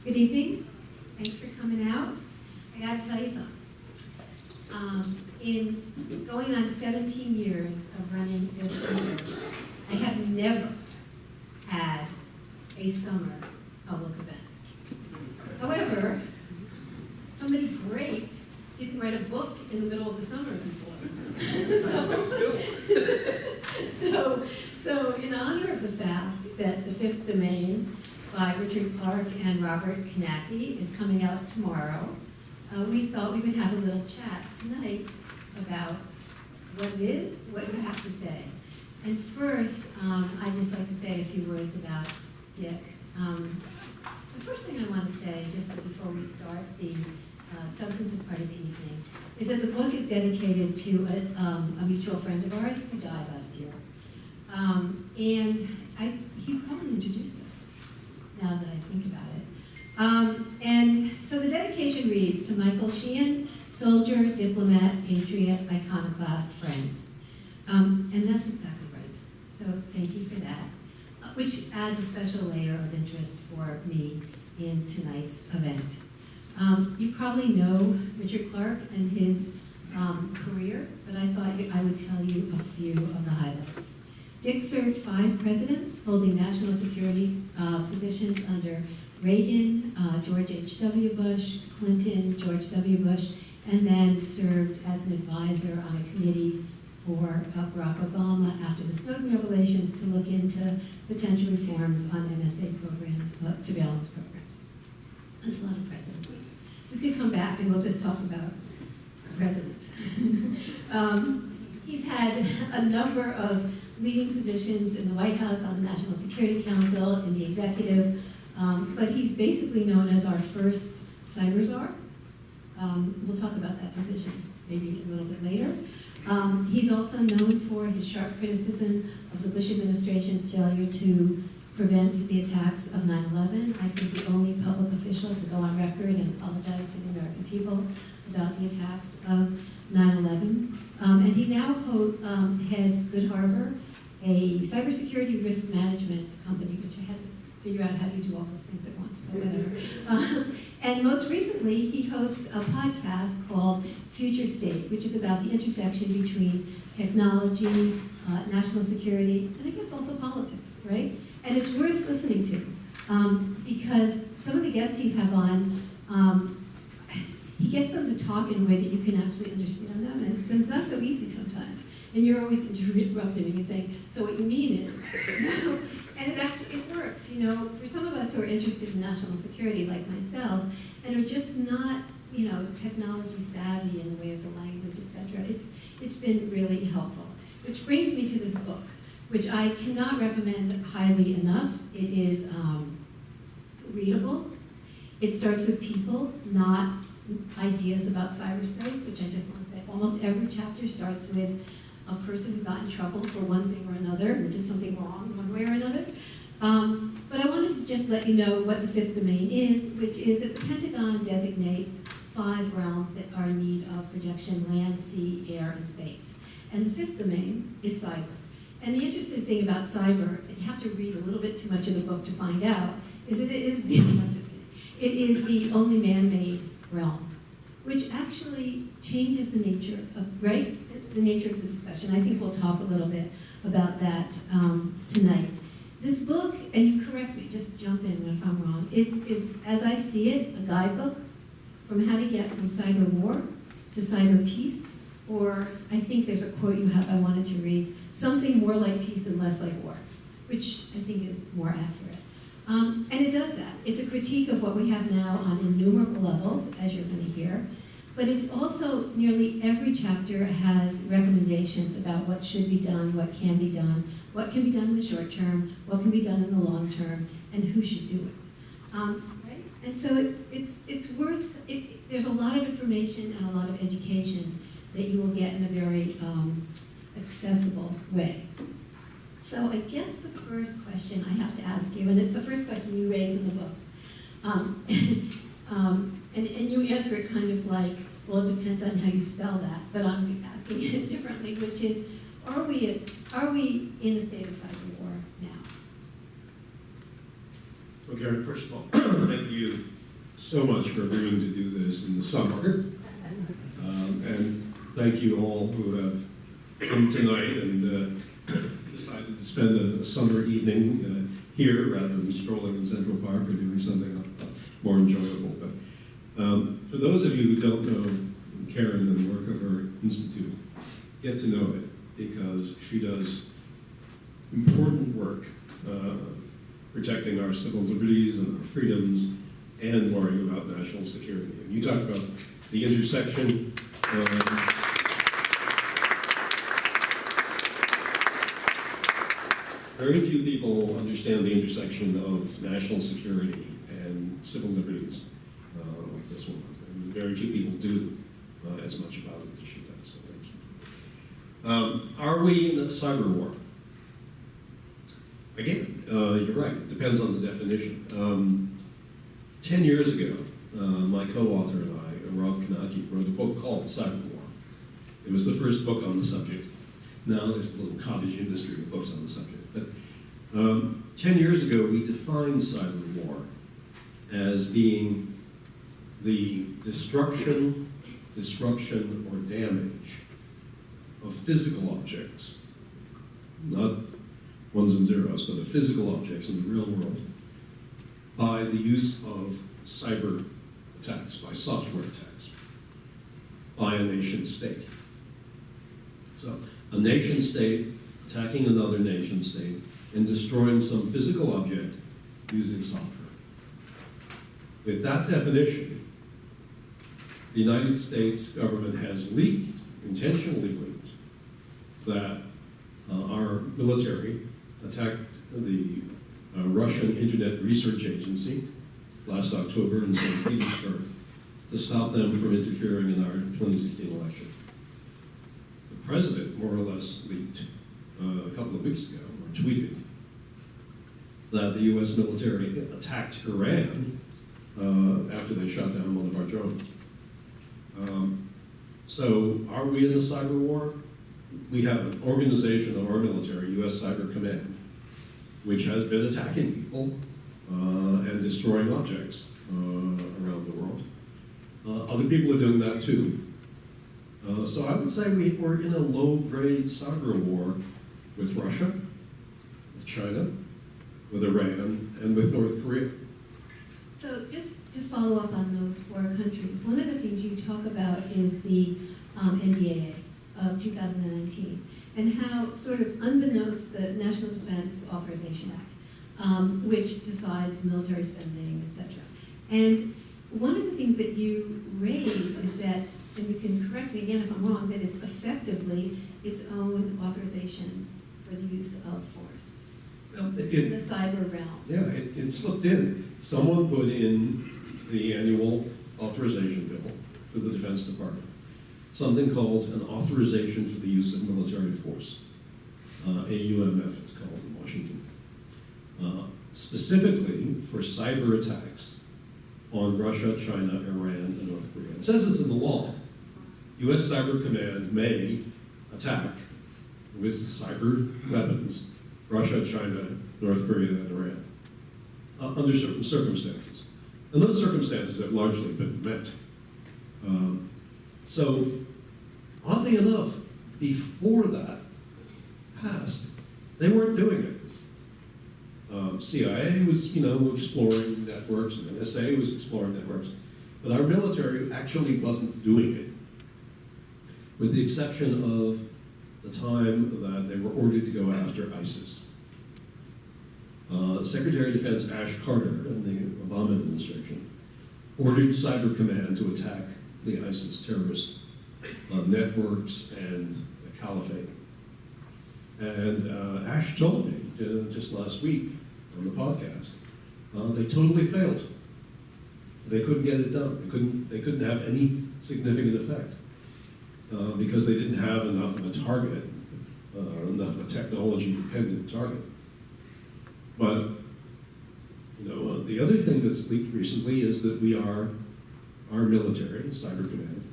Good evening. Thanks for coming out. I gotta tell you something. In going on 17 years of running this center, I have never had a summer public event. However, somebody great didn't write a book in the middle of the summer before. So in honor of the fact that The Fifth Domain by Richard Clarke and Robert Knake is coming out tomorrow, we thought we would have a little chat tonight about what it is, what you have to say. And first, I'd just like to say a few words about Dick. The first thing I want to say, just before we start the substantive part of the evening, is that the book is dedicated to a mutual friend of ours who died last year. And he probably introduced us, now that I think about it. And so the dedication reads, to Michael Sheehan, soldier, diplomat, patriot, iconoclast, friend. And that's exactly right. So thank you for that, which adds a special layer of interest for me in tonight's event. You probably know Richard Clarke and his career, but I thought I would tell you a few of the highlights. Dick served 5 presidents, holding national security positions under Reagan, George H.W. Bush, Clinton, George W. Bush, and then served as an advisor on a committee for Barack Obama after the Snowden revelations to look into potential reforms on NSA programs, surveillance programs. That's a lot of presidents. We could come back and we'll just talk about presidents. He's had a number of leading positions in the White House, on the National Security Council, in the executive, but he's basically known as our first cyber czar. We'll talk about that position maybe a little bit later. He's also known for his sharp criticism of the Bush administration's failure to prevent the attacks of 9/11. I think the only public official to go on record and apologize to the American people about the attacks of 9/11. And he now heads Good Harbor, a cybersecurity risk management company, which I had to figure out how do you do all those things at once, but whatever. And most recently, he hosts a podcast called Future State, which is about the intersection between technology, national security, and I guess also politics, right? And it's worth listening to because some of the guests he's have on, he gets them to talk in a way that you can actually understand them, and it's not so easy sometimes. And you're always interrupting me and saying, so what you mean is, and it works, you know, for some of us who are interested in national security, like myself, and are just not, you know, technology savvy in the way of the language, etc. It's been really helpful. Which brings me to this book, which I cannot recommend highly enough. It is readable. It starts with people, not ideas about cyberspace, which I just want to say. Almost every chapter starts with a person who got in trouble for one thing or another, and did something wrong one way or another. But I wanted to just let you know what the Fifth Domain is, which is that the Pentagon designates 5 realms that are in need of protection: land, sea, air, and space. And the Fifth Domain is cyber. And the interesting thing about cyber, and you have to read a little bit too much of the book to find out, is that it is the only man-made realm, which actually changes the nature of, right? The nature of the discussion. I think we'll talk a little bit about that tonight. This book, and you correct me, just jump in if I'm wrong, is, as I see it, a guidebook from how to get from cyber war to cyber peace, or I think there's a quote you have I wanted to read, something more like peace and less like war, which I think is more accurate. And it does that. It's a critique of what we have now on innumerable levels, as you're going to hear, but it's also nearly every chapter has recommendations about what should be done, what can be done in the short term, what can be done in the long term, and who should do it. Right? And so it's worth it. There's a lot of information and a lot of education that you will get in a very accessible way. So I guess the first question I have to ask you, and it's the first question you raise in the book, and you answer it kind of like, well, it depends on how you spell that, but I'm asking it differently, which is, are we in a state of cyber war now? Well, Gary, first of all, thank you so much for agreeing to do this in the summer. And thank you all who have come tonight and decided to spend a summer evening here rather than strolling in Central Park or doing something more enjoyable. But for those of you who don't know Karen and the work of her institute, get to know it because she does important work protecting our civil liberties and our freedoms and worrying about national security. And you talk about the intersection. Very few people understand the intersection of national security and civil liberties like this one. And very few people do as much about it as she does. So thank you. Are we in a cyber war? Again, you're right. It depends on the definition. 10 years ago, my co-author and I, Knake, wrote a book called Cyber War. It was the first book on the subject. Now there's a little cottage industry of books on the subject. But 10 years ago, we defined cyber war as being the destruction, disruption, or damage of physical objects, not ones and zeros, but of physical objects in the real world, by the use of cyber attacks, by software attacks, by a nation state. So a nation state attacking another nation state and destroying some physical object using software. With that definition, the United States government has leaked, intentionally leaked, that our military attacked the Russian Internet Research Agency last October in St. Petersburg to stop them from interfering in our 2016 election. The president more or less leaked a couple of weeks ago, or tweeted, that the U.S. military attacked Iran after they shot down one of our drones. So are we in a cyber war? We have an organization of our military, U.S. Cyber Command, which has been attacking people and destroying objects around the world. Other people are doing that too. So I would say we're in a low-grade cyber war with Russia, with China, with Iran, and with North Korea. So just to follow up on those four countries, one of the things you talk about is the NDAA of 2019, and how sort of unbeknownst the National Defense Authorization Act, which decides military spending, etc. And one of the things that you raise is that, and you can correct me again if I'm wrong, that it's effectively its own authorization for the use of force in the cyber realm. Yeah, it slipped in. Someone put in the annual authorization bill for the Defense Department something called an authorization for the use of military force, AUMF it's called in Washington, specifically for cyber attacks on Russia, China, Iran, and North Korea. It says this in the law. U.S. Cyber Command may attack with cyber weapons Russia, China, North Korea, and Iran under certain circumstances. And those circumstances have largely been met. So, oddly enough, before that passed, they weren't doing it. CIA was, exploring networks, and NSA was exploring networks, but our military actually wasn't doing it, with the exception of the time that they were ordered to go after ISIS. Secretary of Defense Ash Carter in the Obama administration ordered Cyber Command to attack the ISIS terrorist networks and the caliphate. And Ash told me just last week on the podcast, they totally failed. They couldn't get it done. They couldn't have any significant effect because they didn't have enough of a target, enough of a technology-dependent target. But the other thing that's leaked recently is that our military, Cyber Command,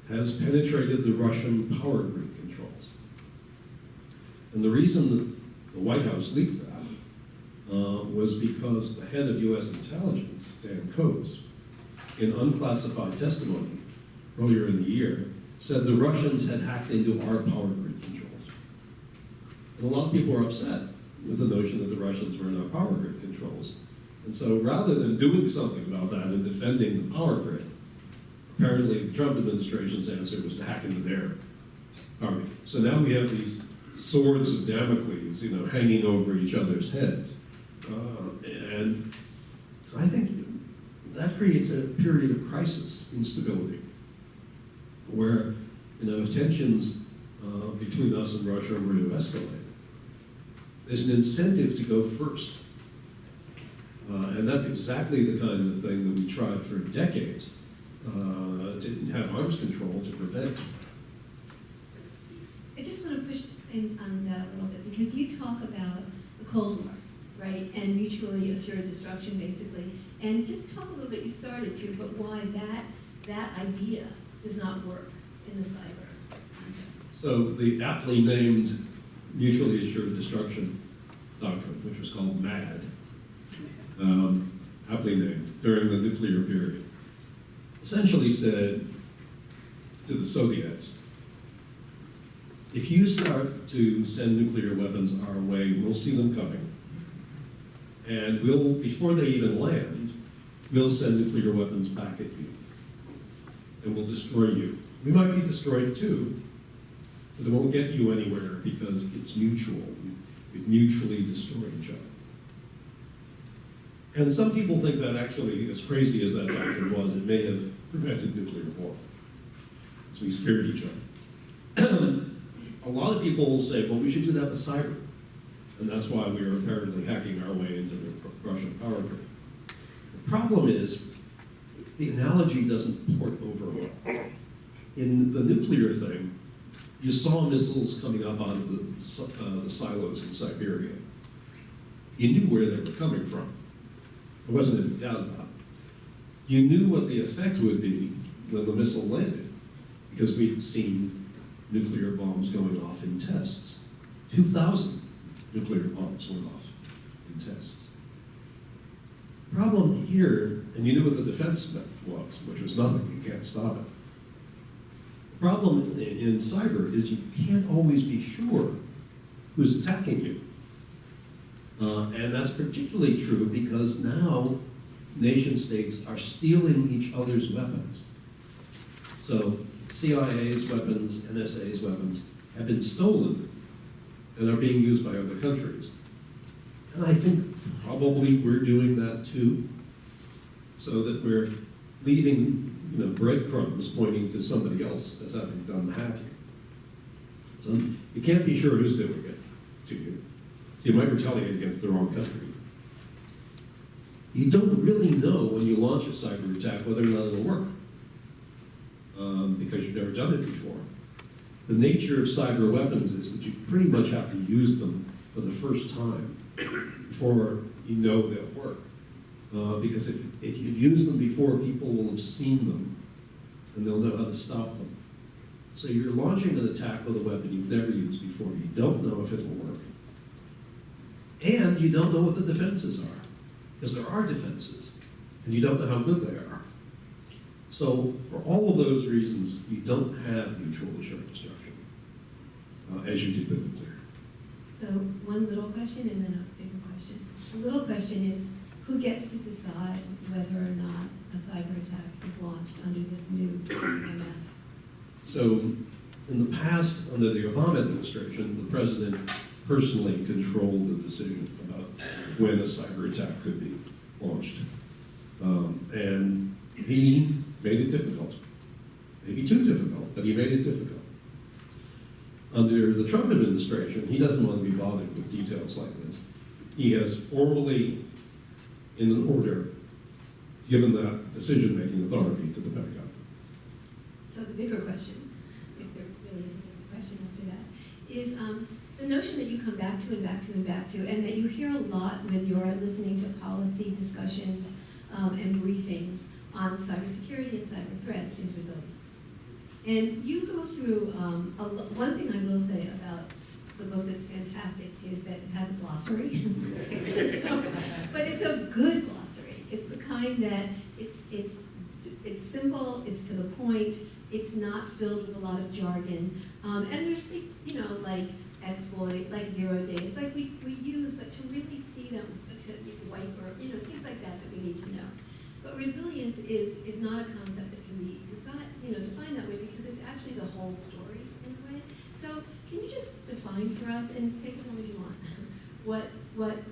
has penetrated the Russian power grid controls. And the reason that the White House leaked that was because the head of U.S. intelligence, Dan Coates, in unclassified testimony earlier in the year, said the Russians had hacked into our power grid controls. And a lot of people are upset with the notion that the Russians were in our power grid controls. And so rather than doing something about that and defending the power grid, apparently the Trump administration's answer was to hack into their army. So now we have these swords of Damocles, hanging over each other's heads. And I think that creates a period of crisis instability, where, if tensions between us and Russia were to escalate, there's an incentive to go first. And that's exactly the kind of thing that we tried for decades to have arms control to prevent. I just want to push in on that a little bit, because you talk about the Cold War, right, and mutually assured destruction, basically. And just talk a little bit, you started to, but why that idea does not work in the cyber context. So the aptly named mutually assured destruction doctrine, which was called MAD, aptly named, during the nuclear period, essentially said to the Soviets, if you start to send nuclear weapons our way, we'll see them coming. And before they even land, we'll send nuclear weapons back at you. And we'll destroy you. We might be destroyed too, but it won't get you anywhere because it's mutual. We mutually destroy each other. And some people think that actually, as crazy as that doctrine was, it may have prevented nuclear war. So we scared each other. A lot of people will say, well, we should do that with cyber. And that's why we are apparently hacking our way into the Russian power grid. The problem is, the analogy doesn't port over well. In the nuclear thing, you saw missiles coming up out of the silos in Siberia. You knew where they were coming from. There wasn't any doubt about it. You knew what the effect would be when the missile landed, because we'd seen nuclear bombs going off in tests. 2,000 nuclear bombs went off in tests. The problem here, and you knew what the defense was, which was nothing, you can't stop it. The problem in cyber is you can't always be sure who's attacking you. And that's particularly true because now nation states are stealing each other's weapons. So CIA's weapons, NSA's weapons have been stolen and are being used by other countries. And I think probably we're doing that too, so that we're leaving breadcrumbs pointing to somebody else as having done the hacking. So you can't be sure who's doing it to you. So you might retaliate against the wrong country. You don't really know when you launch a cyber attack whether or not it'll work, because you've never done it before. The nature of cyber weapons is that you pretty much have to use them for the first time before you know they'll work. Because if you've used them before, people will have seen them and they'll know how to stop them. So you're launching an attack with a weapon you've never used before. You don't know if it'll work. And you don't know what the defenses are, because there are defenses, and you don't know how good they are. So for all of those reasons, you don't have mutual assured destruction, as you did with nuclear. So one little question and then a bigger question. The little question is, who gets to decide whether or not a cyber attack is launched under this new MF? So in the past, under the Obama administration, the president personally controlled the decision about when a cyber attack could be launched. And he made it difficult. Maybe too difficult, but he made it difficult. Under the Trump administration, he doesn't want to be bothered with details like this. He has formally, in an order, given that decision-making authority to the Pentagon. So the bigger question, if there really is a bigger question after that, is the notion that you come back to and back to and back to, and that you hear a lot when you're listening to policy discussions and briefings on cybersecurity and cyber threats, is resilience. And you go through, one thing I will say about the book that's fantastic is that it has a glossary. But it's a good glossary. It's the kind that it's it's simple, it's to the point, it's not filled with a lot of jargon, and there's things, you know, like exploit, like 0 days, like we use, but to really see them, to wipe or, you know, things like that we need to know. But resilience is not a concept that can be defined that way, because it's actually the whole story in a way. So can you just define for us, and take it however you want,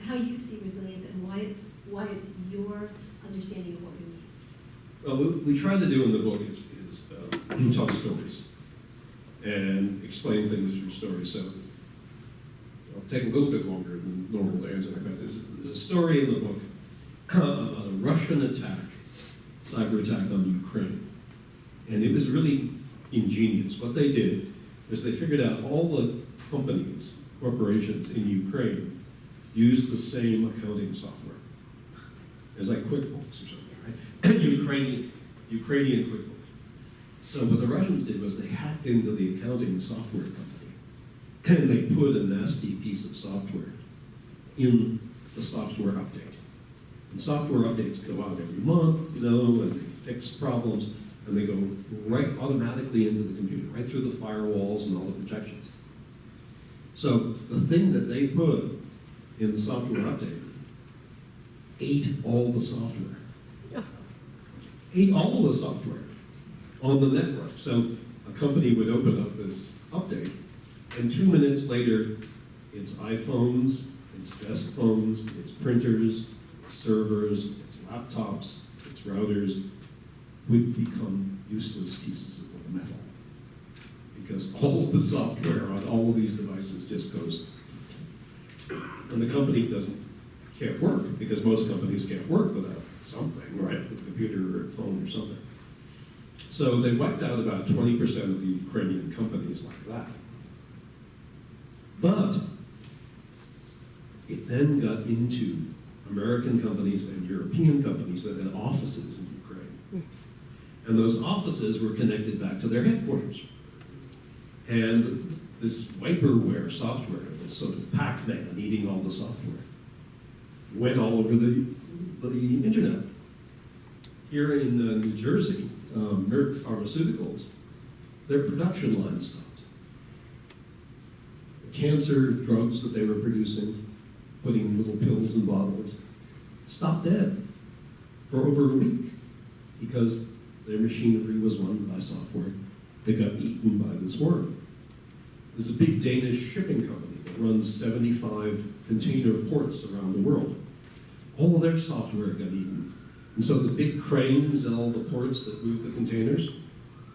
how you see resilience and why it's your understanding of what we need? Well, what we try to do in the book is tell stories and explain things through stories. So I'll take a little bit longer than normal to answer that, but there's a story in the book about a Russian attack, cyber attack on Ukraine. And it was really ingenious. What they did is they figured out all the companies, corporations in Ukraine use the same accounting software. It's like QuickBooks or something, right? Ukrainian QuickBooks. So what the Russians did was they hacked into the accounting software company, and they put a nasty piece of software in the software update. And software updates go out every month, you know, and they fix problems, and they go right automatically into the computer, right through the firewalls and all the protections. So the thing that they put in the software update ate all the software. Ate all the software on the network. So a company would open up this update, and 2 minutes later, its iPhones, its desk phones, its printers, its servers, its laptops, its routers would become useless pieces of metal, because all of the software on all of these devices just goes, and the company can't work, because most companies can't work without something, right? A computer or a phone or something. So they wiped out about 20% of the Ukrainian companies like that. But it then got into American companies and European companies that had offices in Ukraine. And those offices were connected back to their headquarters. And this wiperware software, this sort of Pac-Man eating all the software, went all over the internet. Here in New Jersey, Merck Pharmaceuticals, their production line stopped. The cancer drugs that they were producing, putting little pills in bottles, stopped dead for over a week, because their machinery was run by software that got eaten by this worm. There's a big Danish shipping company that runs 75 container ports around the world. All of their software got eaten. And so the big cranes and all the ports that move the containers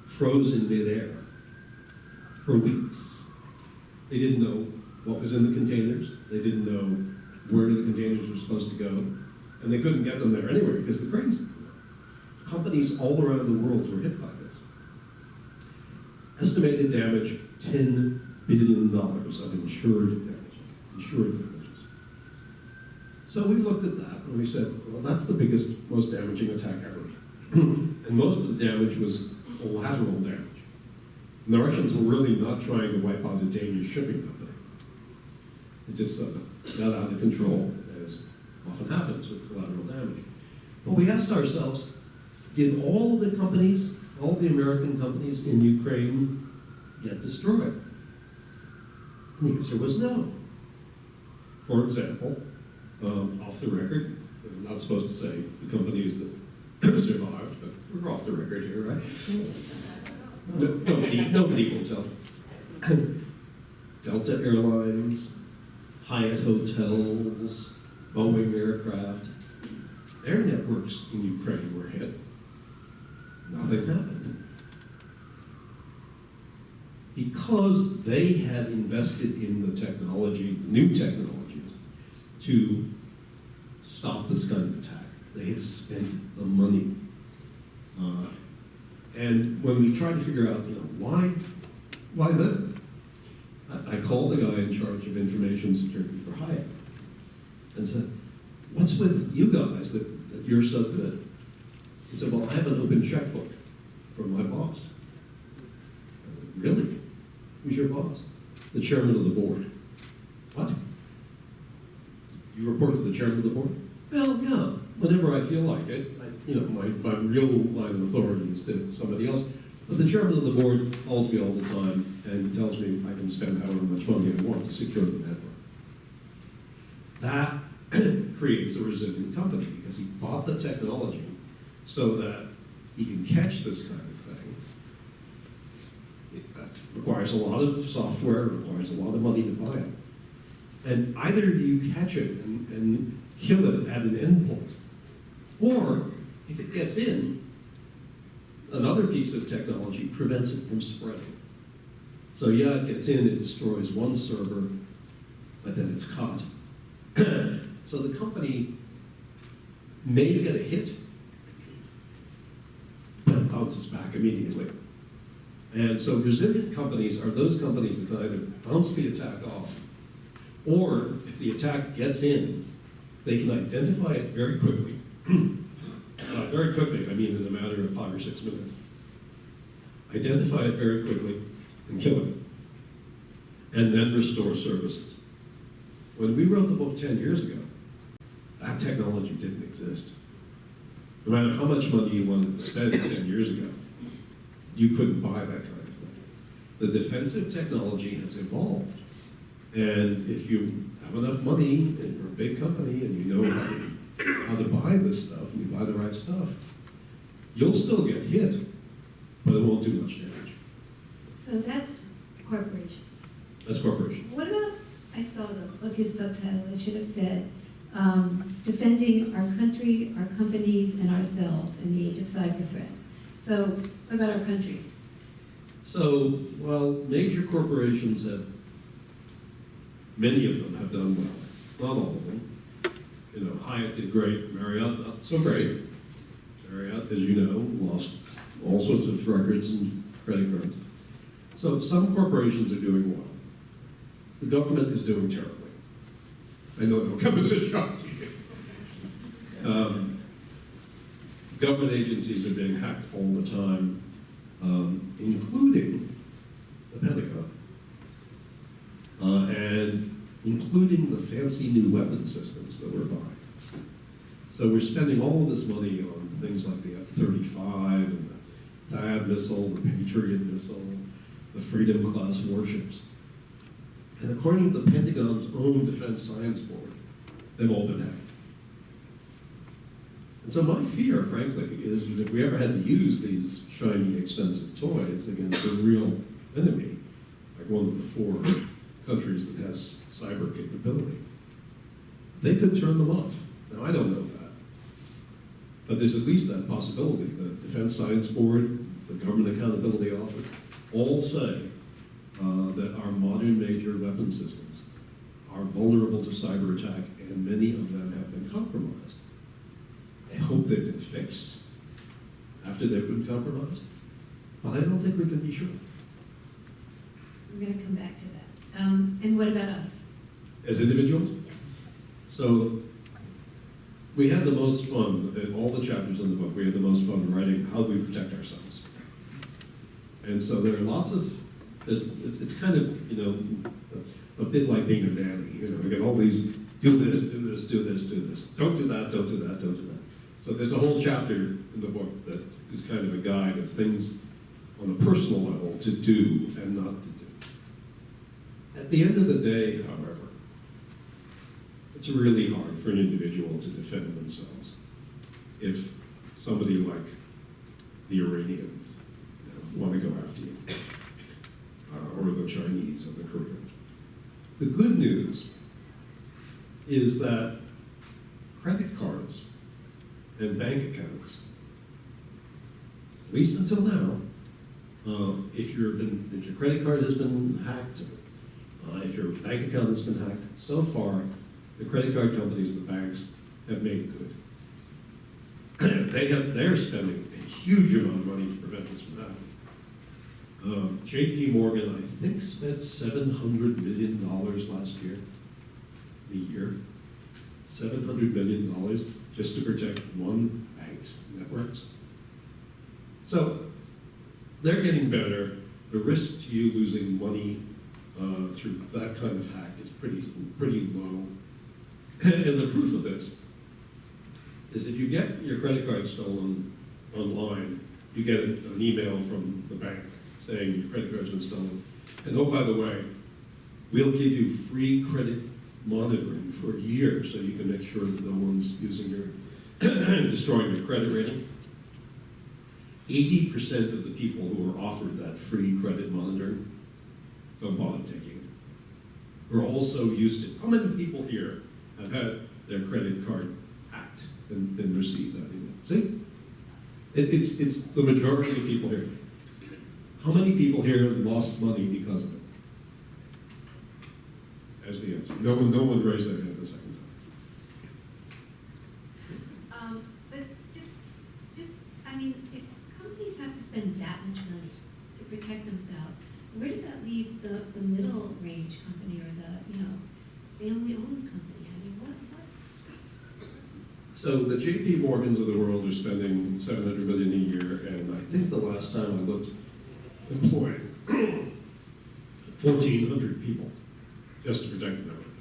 froze in midair for weeks. They didn't know what was in the containers. They didn't know where the containers were supposed to go. And they couldn't get them there anyway, because the cranes didn't know. Companies all around the world were hit by this. Estimated damage, $10 billion of insured damages. So we looked at that and we said, well, that's the biggest, most damaging attack ever. And most of the damage was collateral damage. And the Russians were really not trying to wipe out a Danish shipping company. It just got out of control, as often happens with collateral damage. But we asked ourselves, did all the companies, all the American companies in Ukraine get destroyed? And the answer was no. For example, off the record, I'm not supposed to say the companies that survived, but we're off the record here, right? Nobody will tell. Delta Airlines, Hyatt Hotels, Boeing Aircraft, their networks in Ukraine were hit. Nothing happened. Because they had invested in the technology, new technologies, to stop this kind of attack. They had spent the money. And when we tried to figure out, why them? I called the guy in charge of information security for Hyatt and said, what's with you guys that you're so good? He said, well, I have an open checkbook from my boss. I said, really? Who's your boss? The chairman of the board. What? You report to the chairman of the board? Well, yeah, whenever I feel like it. My real line of authority is to somebody else. But the chairman of the board calls me all the time and tells me I can spend however much money I want to secure the network. That creates a resilient company because he bought the technology so that he can catch this kind of thing. It requires a lot of software, it requires a lot of money to buy it. And either you catch it and kill it at an endpoint, or if it gets in, another piece of technology prevents it from spreading. So yeah, it gets in, it destroys one server, but then it's caught. So the company may get a hit, but it bounces back immediately. And so resilient companies are those companies that can either bounce the attack off, or if the attack gets in, they can identify it very quickly. Very quickly, I mean in a matter of 5 or 6 minutes. Identify it very quickly and kill it. And then restore services. When we wrote the book 10 years ago, that technology didn't exist. No matter how much money you wanted to spend 10 years ago, you couldn't buy that kind of thing. The defensive technology has evolved. And if you have enough money and you're a big company and you know how to buy this stuff and you buy the right stuff, you'll still get hit, but it won't do much damage. So that's corporations. That's corporation. What about, I saw the book is subtitled, it should have said, defending our country, our companies, and ourselves in the age of cyber threats. So what about our country? So, well, major corporations have, many of them have done well. Not all of them. Hyatt did great, Marriott not so great. Marriott, as you know, lost all sorts of records and credit cards. So some corporations are doing well. The government is doing terribly. I know it'll come as a shock to you. Government agencies are being hacked all the time, including the Pentagon, and including the fancy new weapon systems that we're buying. So we're spending all of this money on things like the F-35 and the THAAD missile, the Patriot missile, the Freedom class warships. And according to the Pentagon's own Defense Science Board, they've all been hacked. And so my fear, frankly, is that if we ever had to use these shiny, expensive toys against a real enemy, like one of the 4 countries that has cyber capability, they could turn them off. Now, I don't know that. But there's at least that possibility. The Defense Science Board, the Government Accountability Office, all say that our modern major weapon systems are vulnerable to cyber attack, and many of them have been compromised. I hope they've been fixed after they've been compromised, but I don't think we can be sure. We're going to come back to that. And what about us? As individuals? Yes. So we had the most fun, in all the chapters in the book, we had the most fun writing how do we protect ourselves. And so there are lots of, it's kind of, a bit like being a nanny. We get all these, do this, do this, do this, do this. Don't do that, don't do that, don't do that. So there's a whole chapter in the book that is kind of a guide of things on a personal level to do and not to do. At the end of the day, however, it's really hard for an individual to defend themselves if somebody like the Iranians want to go after you, or the Chinese or the Koreans. The good news is that credit cards and bank accounts, at least until now, if your credit card has been hacked, if your bank account has been hacked, so far, the credit card companies and the banks have made it good. They're spending a huge amount of money to prevent this from happening. JP Morgan, I think, spent $700 million last year, $700 million just to protect one bank's networks. So they're getting better. The risk to you losing money through that kind of hack is pretty low. And the proof of this is if you get your credit card stolen online, you get an email from the bank saying your credit card's been stolen. And oh, by the way, we'll give you free credit monitoring for a year so you can make sure that no one's using your, destroying your credit rating. 80% of the people who are offered that free credit monitoring don't bother taking it. We're also used to, how many people here have had their credit card hacked and received that email? See? It's the majority of people here. How many people here lost money because of it? As the answer. No one raised their hand the second time. But I mean, if companies have to spend that much money to protect themselves, where does that leave the middle range company or the, family-owned company? I mean, what? So the JP Morgans of the world are spending $700 billion a year, and I think the last time I looked, employing 1,400 people just to protect the network.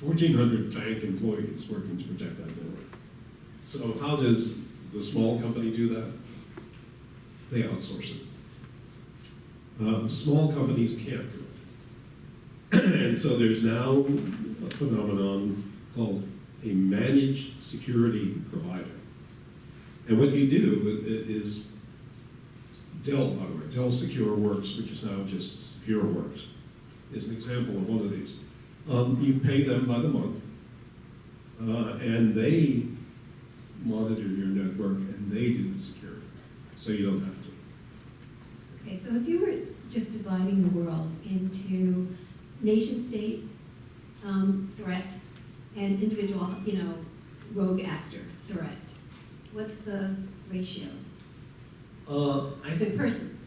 1,400 bank employees working to protect that network. So how does the small company do that? They outsource it. Small companies can't do it. And so there's now a phenomenon called a managed security provider. And what you do is Dell, by the way, Dell Secure Works, which is now just Secure Works, is an example of one of these. You pay them by the month, and they monitor your network, and they do the security, so you don't have to. Okay, so if you were just dividing the world into nation-state threat and individual, rogue actor threat, what's the ratio? I think Persons.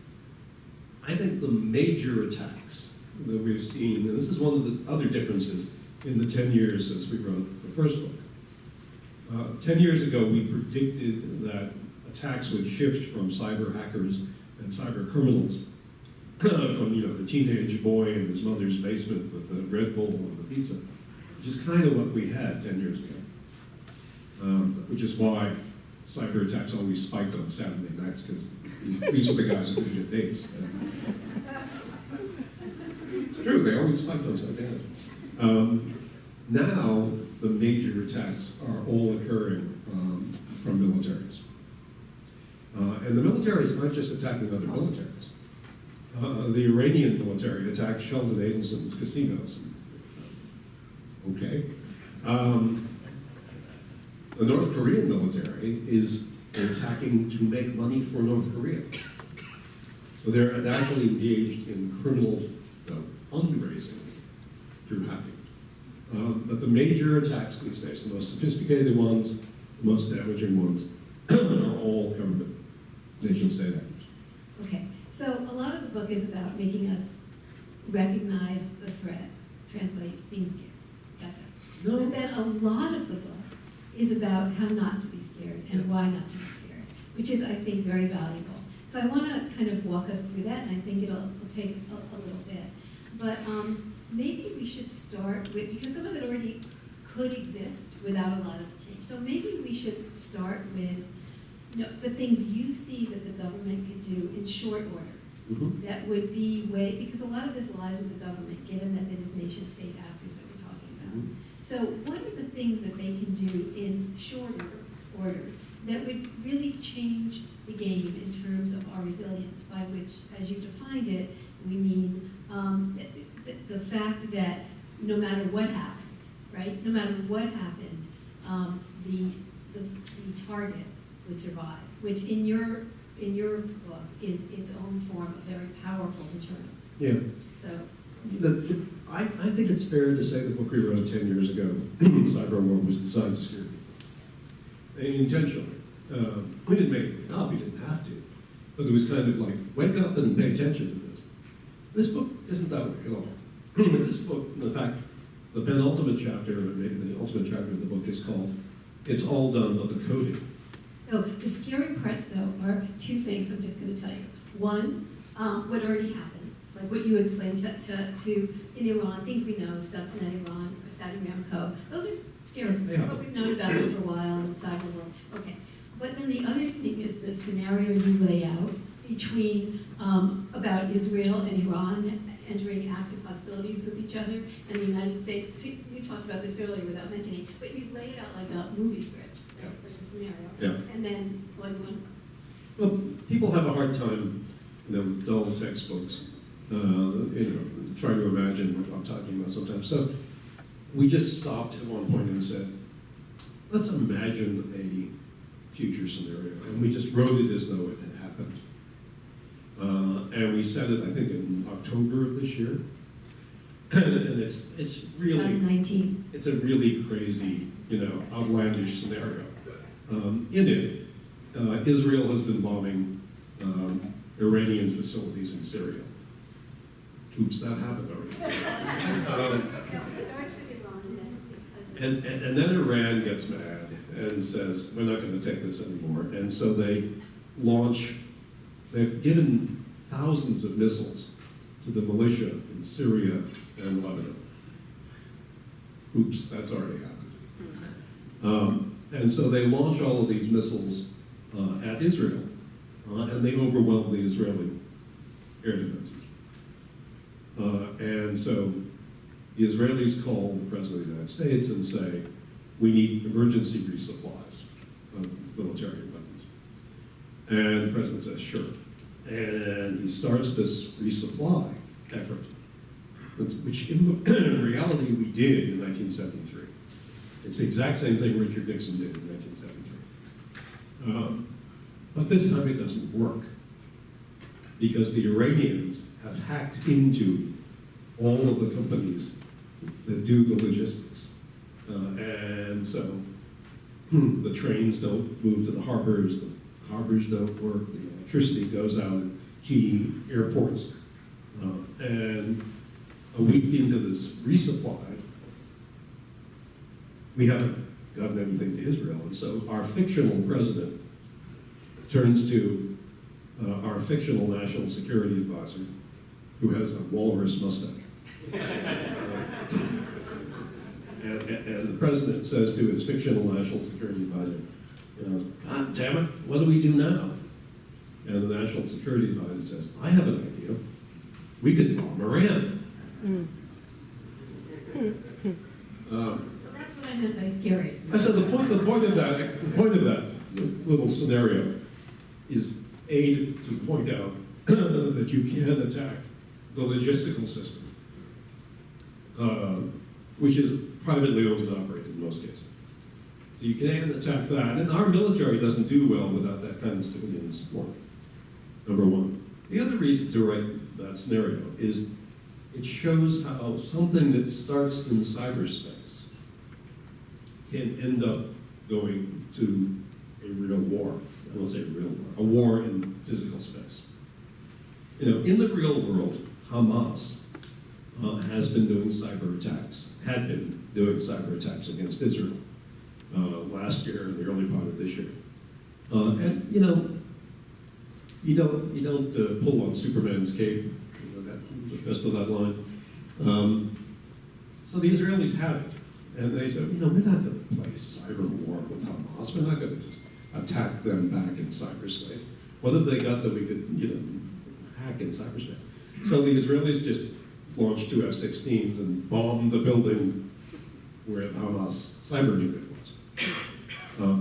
I think the major attacks that we've seen, and this is one of the other differences in the 10 years since we wrote the first book. 10 years ago, we predicted that attacks would shift from cyber hackers and cyber criminals from the teenage boy in his mother's basement with the Red Bull and the pizza, which is kind of what we had 10 years ago, which is why cyber attacks always spiked on Saturday nights, because these are the guys who didn't get dates. It's true, they always spiked on Saturday nights. Now, the major attacks are all occurring from militaries. And the militaries aren't just attacking other militaries. The Iranian military attacked Sheldon Adelson's casinos. Okay. The North Korean military is attacking to make money for North Korea. So they're actually engaged in criminal fundraising through hacking. But the major attacks these days, the most sophisticated ones, the most damaging ones, are all government, nation-state actors. Okay, so a lot of the book is about making us recognize the threat, translate, being scared. Got that? No. But then a lot of the book is about how not to be scared and why not to be scared, which is, I think, very valuable. So I want to kind of walk us through that, and I think it'll take a little bit. But maybe we should start with, because some of it already could exist without a lot of change. So maybe we should start with the things you see that the government could do in short order. Mm-hmm. That would be because a lot of this lies with the government, given that it is nation-state actors that we're talking about. Mm-hmm. So what are the things that they can do in shorter order that would really change the game in terms of our resilience, by which, as you defined it, we mean the fact that no matter what happened, right? No matter what happened, the target would survive, which in your book is its own form of very powerful deterrence. Yeah. So I think it's fair to say the book we wrote 10 years ago, Cyber War, was designed to scare people. Intentionally. We didn't make it up, we didn't have to. But it was kind of like, wake up and pay attention to this. This book isn't that way at all. This book, in fact, the penultimate chapter, or maybe the ultimate chapter of the book is called, It's All Done But the Coding. Oh, the scary parts, though, are two things I'm just going to tell you. One, what already happened, like what you explained to in Iran, things we know, Stuxnet Iran, Saudi Aramco. Those are scary. Yeah. What we've known about it for a while, and cyber world. Okay. But then the other thing is the scenario you lay out between about Israel and Iran entering active hostilities with each other, and the United States. You talked about this earlier without mentioning, but you lay it out like a movie script, right, like a scenario. Yeah. And then what do you want? Well, people have a hard time, with dull textbooks, trying to imagine what I'm talking about sometimes. So we just stopped at one point and said, let's imagine a future scenario. And we just wrote it as though it had happened. And we said it, I think, in October of this year. And it's really 2019. it's a really crazy, outlandish scenario. In it, Israel has been bombing Iranian facilities in Syria. Oops, that happened already. And then Iran gets mad and says, we're not going to take this anymore. And so they've given thousands of missiles to the militia in Syria and Lebanon. Oops, that's already happened. And so they launch all of these missiles at Israel, and they overwhelm the Israeli air defenses. And so the Israelis call the President of the United States and say, we need emergency resupplies of military weapons. And the President says, sure. And he starts this resupply effort, which in reality we did in 1973. It's the exact same thing Richard Nixon did in 1973. But this time it doesn't work because the Iranians have hacked into all of the companies that do the logistics. And so the trains don't move to the harbors don't work, the electricity goes out at key airports. And a week into this resupply, we haven't gotten anything to Israel. And so our fictional president turns to our fictional national security advisor, who has a walrus mustache. And the president says to his fictional national security advisor, God damn it, what do we do now? And the national security advisor says, I have an idea. We could bomb Iran. So that's what I meant by scary. So the point of that little scenario is to point out that you can attack the logistical system, which is privately owned and operated in most cases. So you can attack that, and our military doesn't do well without that kind of civilian support, number one. The other reason to write that scenario is it shows how something that starts in cyberspace can end up going to a real war. I won't say a real war, a war in physical space. In the real world, Hamas has been doing cyber attacks, had been doing cyber attacks against Israel last year and the early part of this year. And you don't pull on Superman's cape, the rest of that line. So the Israelis had it, and they said, we're not going to play cyber war with Hamas. We're not going to just attack them back in cyberspace. What have they got that we could, hack in cyberspace? So the Israelis just launched 2 F-16s and bombed the building where the Hamas cyber unit was.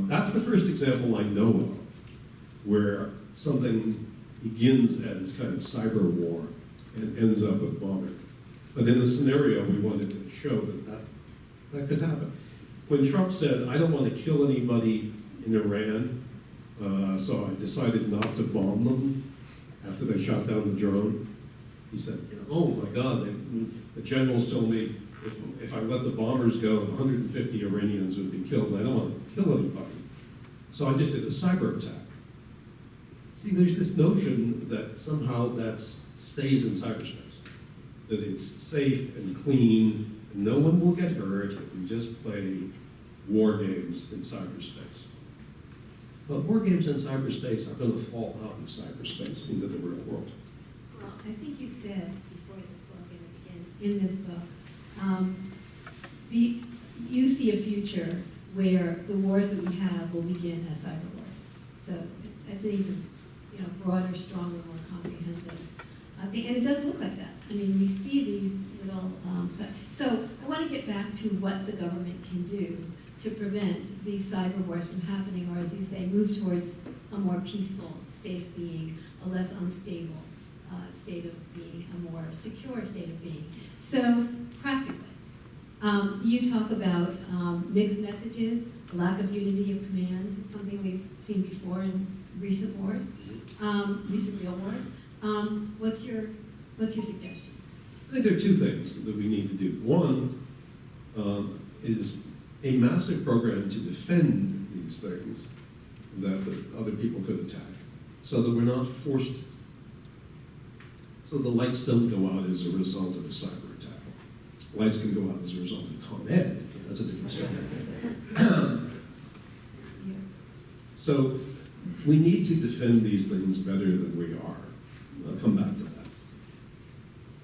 That's the first example I know of where something begins as kind of cyber war and ends up with bombing. But in the scenario, we wanted to show that could happen. When Trump said, I don't want to kill anybody in Iran, so I decided not to bomb them after they shot down the drone, he said, oh my God, the generals told me if I let the bombers go, 150 Iranians would be killed, and I don't want to kill anybody. So I just did a cyber attack. See, there's this notion that somehow that stays in cyberspace, that it's safe and clean, and no one will get hurt if we just play war games in cyberspace. But war games in cyberspace are going to fall out of cyberspace into the real world. Well, I think you've said before this book, and again in this book, you see a future where the wars that we have will begin as cyber wars. So that's an even broader, stronger, more comprehensive thing. And it does look like that. I mean, we see these little, so I want to get back to what the government can do to prevent these cyber wars from happening, or as you say, move towards a more peaceful state of being, a less unstable state of being, a more secure state of being. So practically, you talk about mixed messages, a lack of unity of command. It's something we've seen before in recent wars, recent real wars. What's your suggestion? I think there are two things that we need to do. One is a massive program to defend these things that other people could attack, so that we're not forced, so the lights don't go out as a result of a cyber attack. Lights can go out as a result of Con Ed. That's a different story. So we need to defend these things better than we are. I'll come back to that.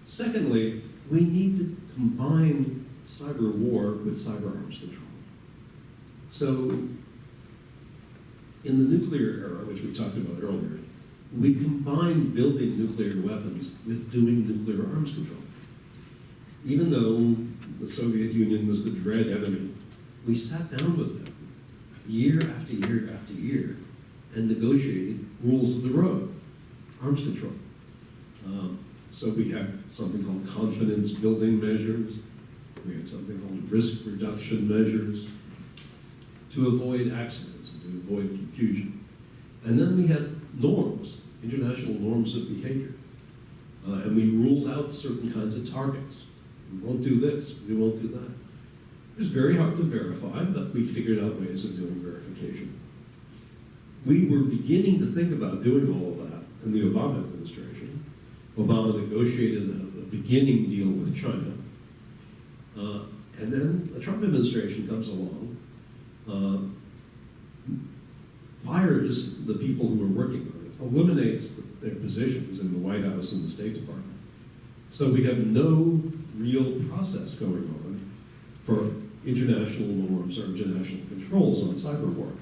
Secondly, we need to combine cyber war with cyber arms control. So in the nuclear era, which we talked about earlier, we combined building nuclear weapons with doing nuclear arms control. Even though the Soviet Union was the dread enemy, we sat down with them year after year after year and negotiated rules of the road, arms control. So we had something called confidence building measures. We had something called risk reduction measures to avoid accidents and to avoid confusion. And then we had norms, international norms of behavior. And we ruled out certain kinds of targets. We won't do this, we won't do that. It was very hard to verify, but we figured out ways of doing verification. We were beginning to think about doing all of that in the Obama administration. Obama negotiated a beginning deal with China. And then the Trump administration comes along, fires the people who were working on it, eliminates their positions in the White House and the State Department. So we have no real process going on for international norms or international controls on cyber war.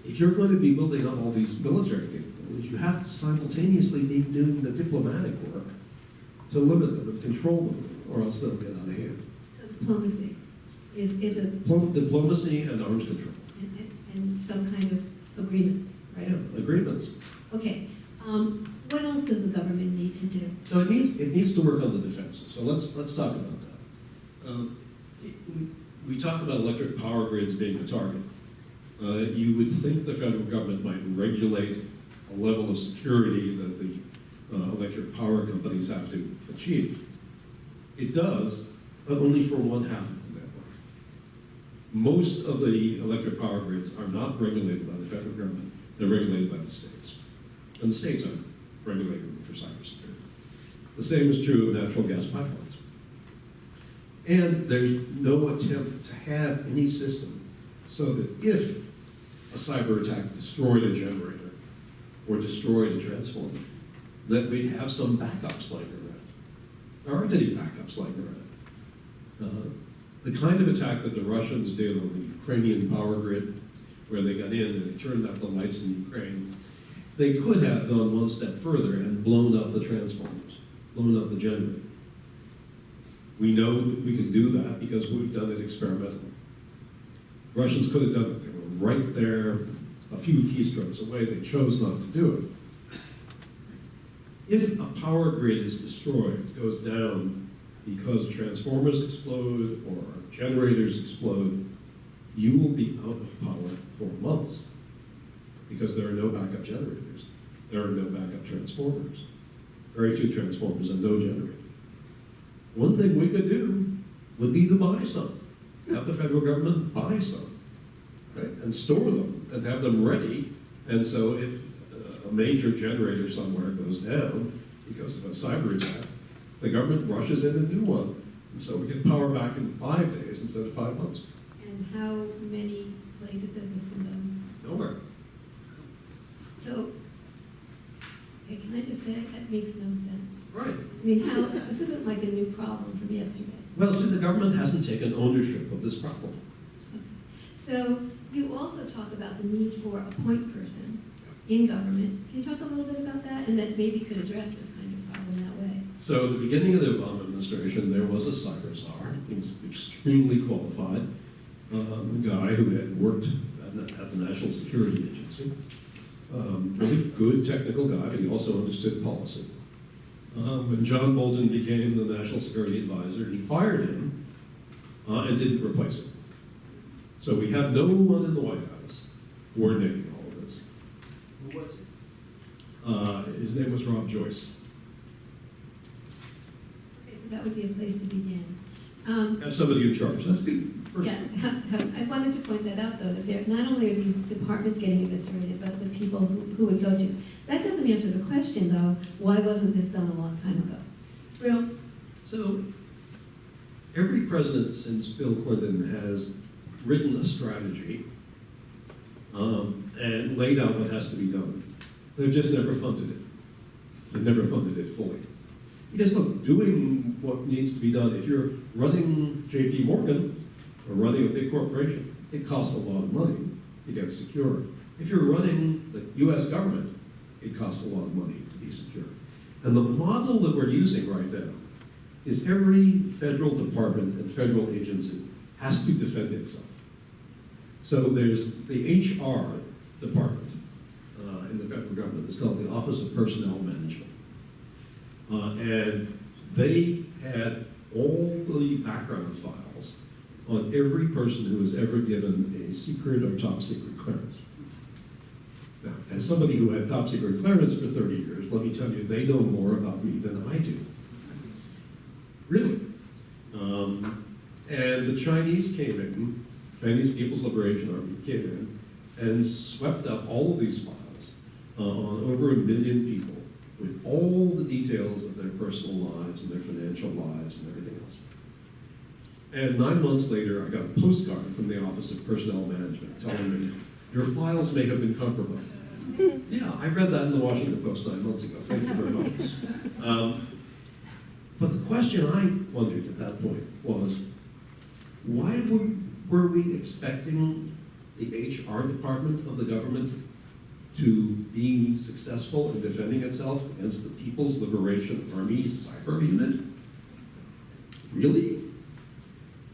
If you're going to be building up all these military capabilities, you have to simultaneously be doing the diplomatic work to limit them and control them, or else they'll get out of hand. So diplomacy is a... Diplomacy and arms control. And some kind of agreements, right? Yeah, agreements. Okay. What else does the government need to do? So it needs to work on the defenses. So let's talk about that. We talk about electric power grids being a target. You would think the federal government might regulate a level of security that the electric power companies have to achieve. It does, but only for one half of the network. Most of the electric power grids are not regulated by the federal government. They're regulated by the states. And the states aren't regulating them for cybersecurity. The same is true of natural gas pipelines. And there's no attempt to have any system so that if a cyber attack destroyed a generator or destroyed a transformer, that we'd have some backups lying around. There aren't any backups lying around. The kind of attack that the Russians did on the Ukrainian power grid, where they got in and they turned out the lights in Ukraine, they could have gone one step further and blown up the transformers, blown up the generator. We know we can do that because we've done it experimentally. Russians could have done it. They were right there, a few keystrokes away. They chose not to do it. If a power grid is destroyed, goes down because transformers explode or generators explode, you will be out of power for months because there are no backup generators. There are no backup transformers. Very few transformers and no generators. One thing we could do would be to buy some. Have the federal government buy some, right? And store them and have them ready. And so if a major generator somewhere goes down because of a cyber attack, the government rushes in a new one. And so we get power back in 5 days instead of 5 months. And how many places has this been done? Nowhere. So, okay, can I just say that makes no sense? Right. I mean, this isn't like a new problem from yesterday. Well, see, the government hasn't taken ownership of this problem. So you also talk about the need for a point person in government. Can you talk a little bit about that? And that maybe could address this kind of problem that way. So at the beginning of the Obama administration, there was a cyber czar. He was extremely qualified, a guy who had worked at the National Security Agency. Really good technical guy, but he also understood policy. When John Bolton became the National Security Advisor, he fired him and didn't replace him. So we have no one in the White House coordinating all of this. Who was it? His name was Rob Joyce. Okay, so that would be a place to begin. Have somebody in charge. That's good. First. Yeah, I wanted to point that out, though, that there, not only are these departments getting eviscerated, but the people who would go to. That doesn't answer the question, though, why wasn't this done a long time ago? Well, so every president since Bill Clinton has written a strategy and laid out what has to be done. They've just never funded it. They've never funded it fully. Because look, doing what needs to be done, if you're running J.P. Morgan or running a big corporation, it costs a lot of money to get secure. If you're running the U.S. government, it costs a lot of money to be secure. And the model that we're using right now is every federal department and federal agency has to defend itself. So there's the HR department in the federal government. It's called the Office of Personnel Management. And they had all the background files on every person who was ever given a secret or top secret clearance. Now, as somebody who had top secret clearance for 30 years, let me tell you, they know more about me than I do. Really. And the Chinese came in, Chinese People's Liberation Army came in and swept up all of these files on over 1 million people with all the details of their personal lives and their financial lives and everything else. And 9 months later, I got a postcard from the Office of Personnel Management telling me, your files may have been compromised. Yeah, I read that in the Washington Post 9 months ago. Thank you very much. But the question I wondered at that point was, why were we expecting the HR department of the government to be successful in defending itself against the People's Liberation Army's cyber unit? Really?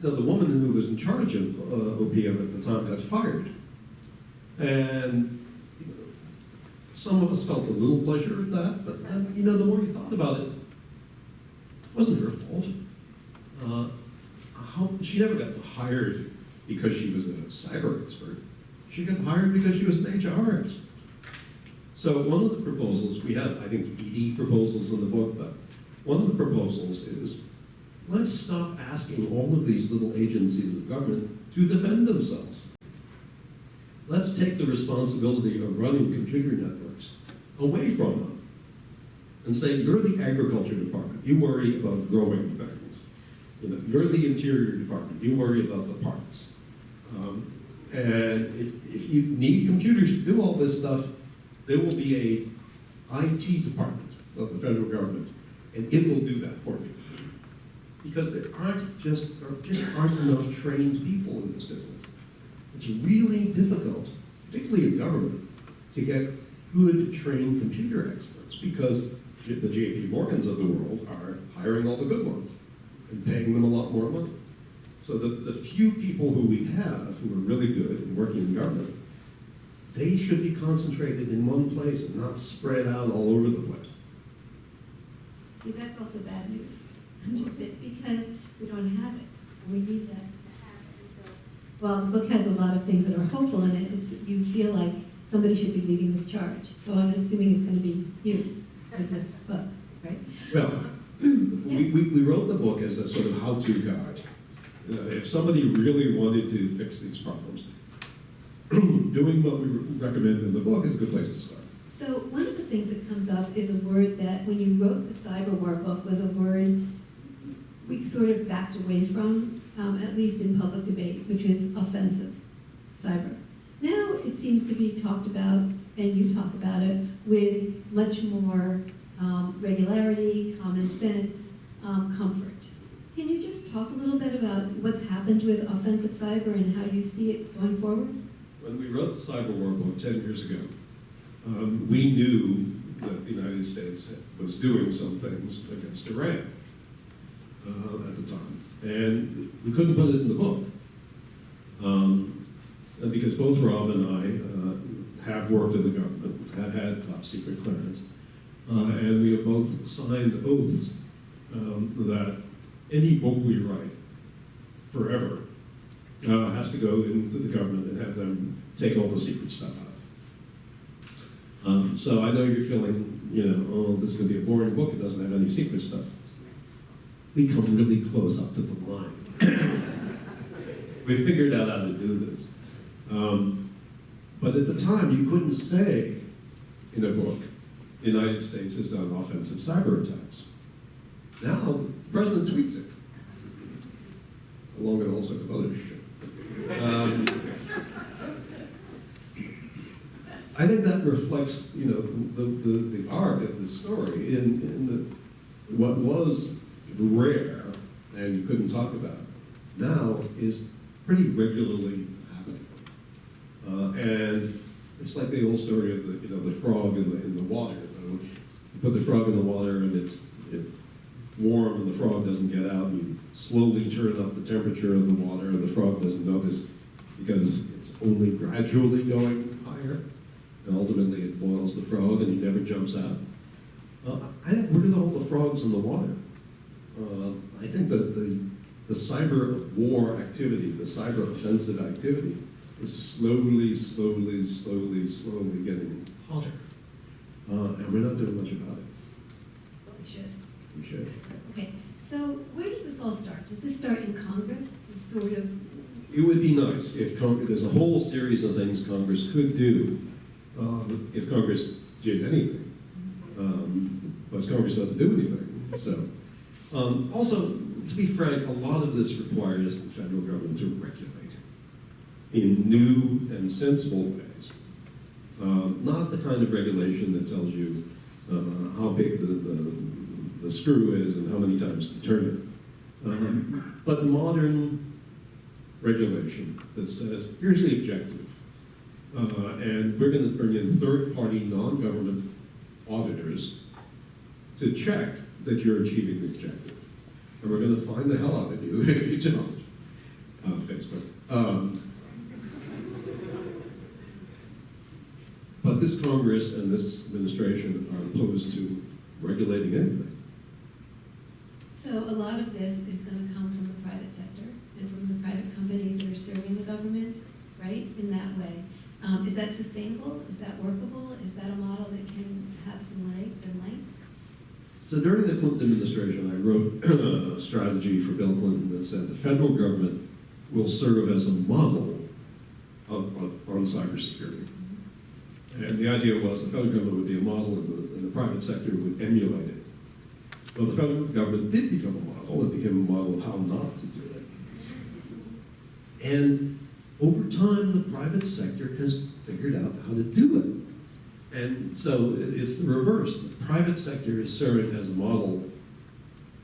Now, the woman who was in charge of OPM at the time got fired. And some of us felt a little pleasure at that, but then, the more you thought about it, it wasn't her fault. She never got hired because she was a cyber expert. She got hired because she was an HR expert. So one of the proposals, we have, I think, 80 proposals in the book, but one of the proposals is, let's stop asking all of these little agencies of government to defend themselves. Let's take the responsibility of running computer networks away from them and say, you're the agriculture department, you worry about growing things. You're the interior department, you worry about the parks. And if you need computers to do all this stuff, there will be a IT department of the federal government, and it will do that for you. Because there just aren't enough trained people in this business. It's really difficult, particularly in government, to get good trained computer experts because the J.P. Morgans of the world are hiring all the good ones and paying them a lot more money. So the few people who we have who are really good and working in government, they should be concentrated in one place and not spread out all over the place. See, that's also bad news. Just because we don't have it. We need to have it. And so, well, the book has a lot of things that are hopeful in it. You feel like somebody should be leading this charge. So I'm assuming it's going to be you with this book, right? Well, we wrote the book as a sort of how-to guide. If somebody really wanted to fix these problems, doing what we recommend in the book is a good place to start. So one of the things that comes up is a word that when you wrote the cyber war book was a word we sort of backed away from, at least in public debate, which is offensive cyber. Now it seems to be talked about, and you talk about it, with much more regularity, common sense, comfort. Can you just talk a little bit about what's happened with offensive cyber and how you see it going forward? When we wrote the Cyber War book 10 years ago, we knew that the United States was doing some things against Iran at the time. And we couldn't put it in the book. And because both Rob and I have worked in the government, have had top secret clearance, and we have both signed oaths that any book we write forever has to go into the government and have them take all the secret stuff out. So I know you're feeling, oh, this is going to be a boring book. It doesn't have any secret stuff. We come really close up to the line. We figured out how to do this. But at the time, you couldn't say in a book, the United States has done offensive cyber attacks. Now, the president tweets it, along with all sorts of other shit. I think that reflects, the arc of the story in what was rare and you couldn't talk about now is pretty regularly happening. And it's like the old story of the frog in the water. You put the frog in the water and it's warm and the frog doesn't get out, and you slowly turn up the temperature of the water and the frog doesn't notice because it's only gradually going higher, and ultimately it boils the frog and he never jumps out. I think we're going to hold the frogs in the water. I think that the cyber war activity, the cyber offensive activity, is slowly getting hotter. And we're not doing much about it. We should. We should. Okay, so where does this all start? Does this start in Congress? This sort of... It would be nice if there's a whole series of things Congress could do if Congress did anything. But Congress doesn't do anything. So, also, to be frank, a lot of this requires the federal government to regulate in new and sensible ways. Not the kind of regulation that tells you how big the screw is and how many times to turn it. But modern regulation that says, here's the objective. And we're going to bring in third-party non-government auditors to check that you're achieving the objective. And we're going to find the hell out of you if you don't. Facebook. But this Congress and this administration are opposed to regulating anything. So a lot of this is going to come from the private sector and from the private companies that are serving the government, right, in that way. Is that sustainable? Is that workable? Is that a model that can have some legs and length? So during the Clinton administration, I wrote a strategy for Bill Clinton that said the federal government will serve as a model on cybersecurity. And the idea was the federal government would be a model and the private sector would emulate it. Well, the federal government did become a model. It became a model of how not to do it. And over time, the private sector has figured out how to do it. And so it's the reverse. The private sector is serving as a model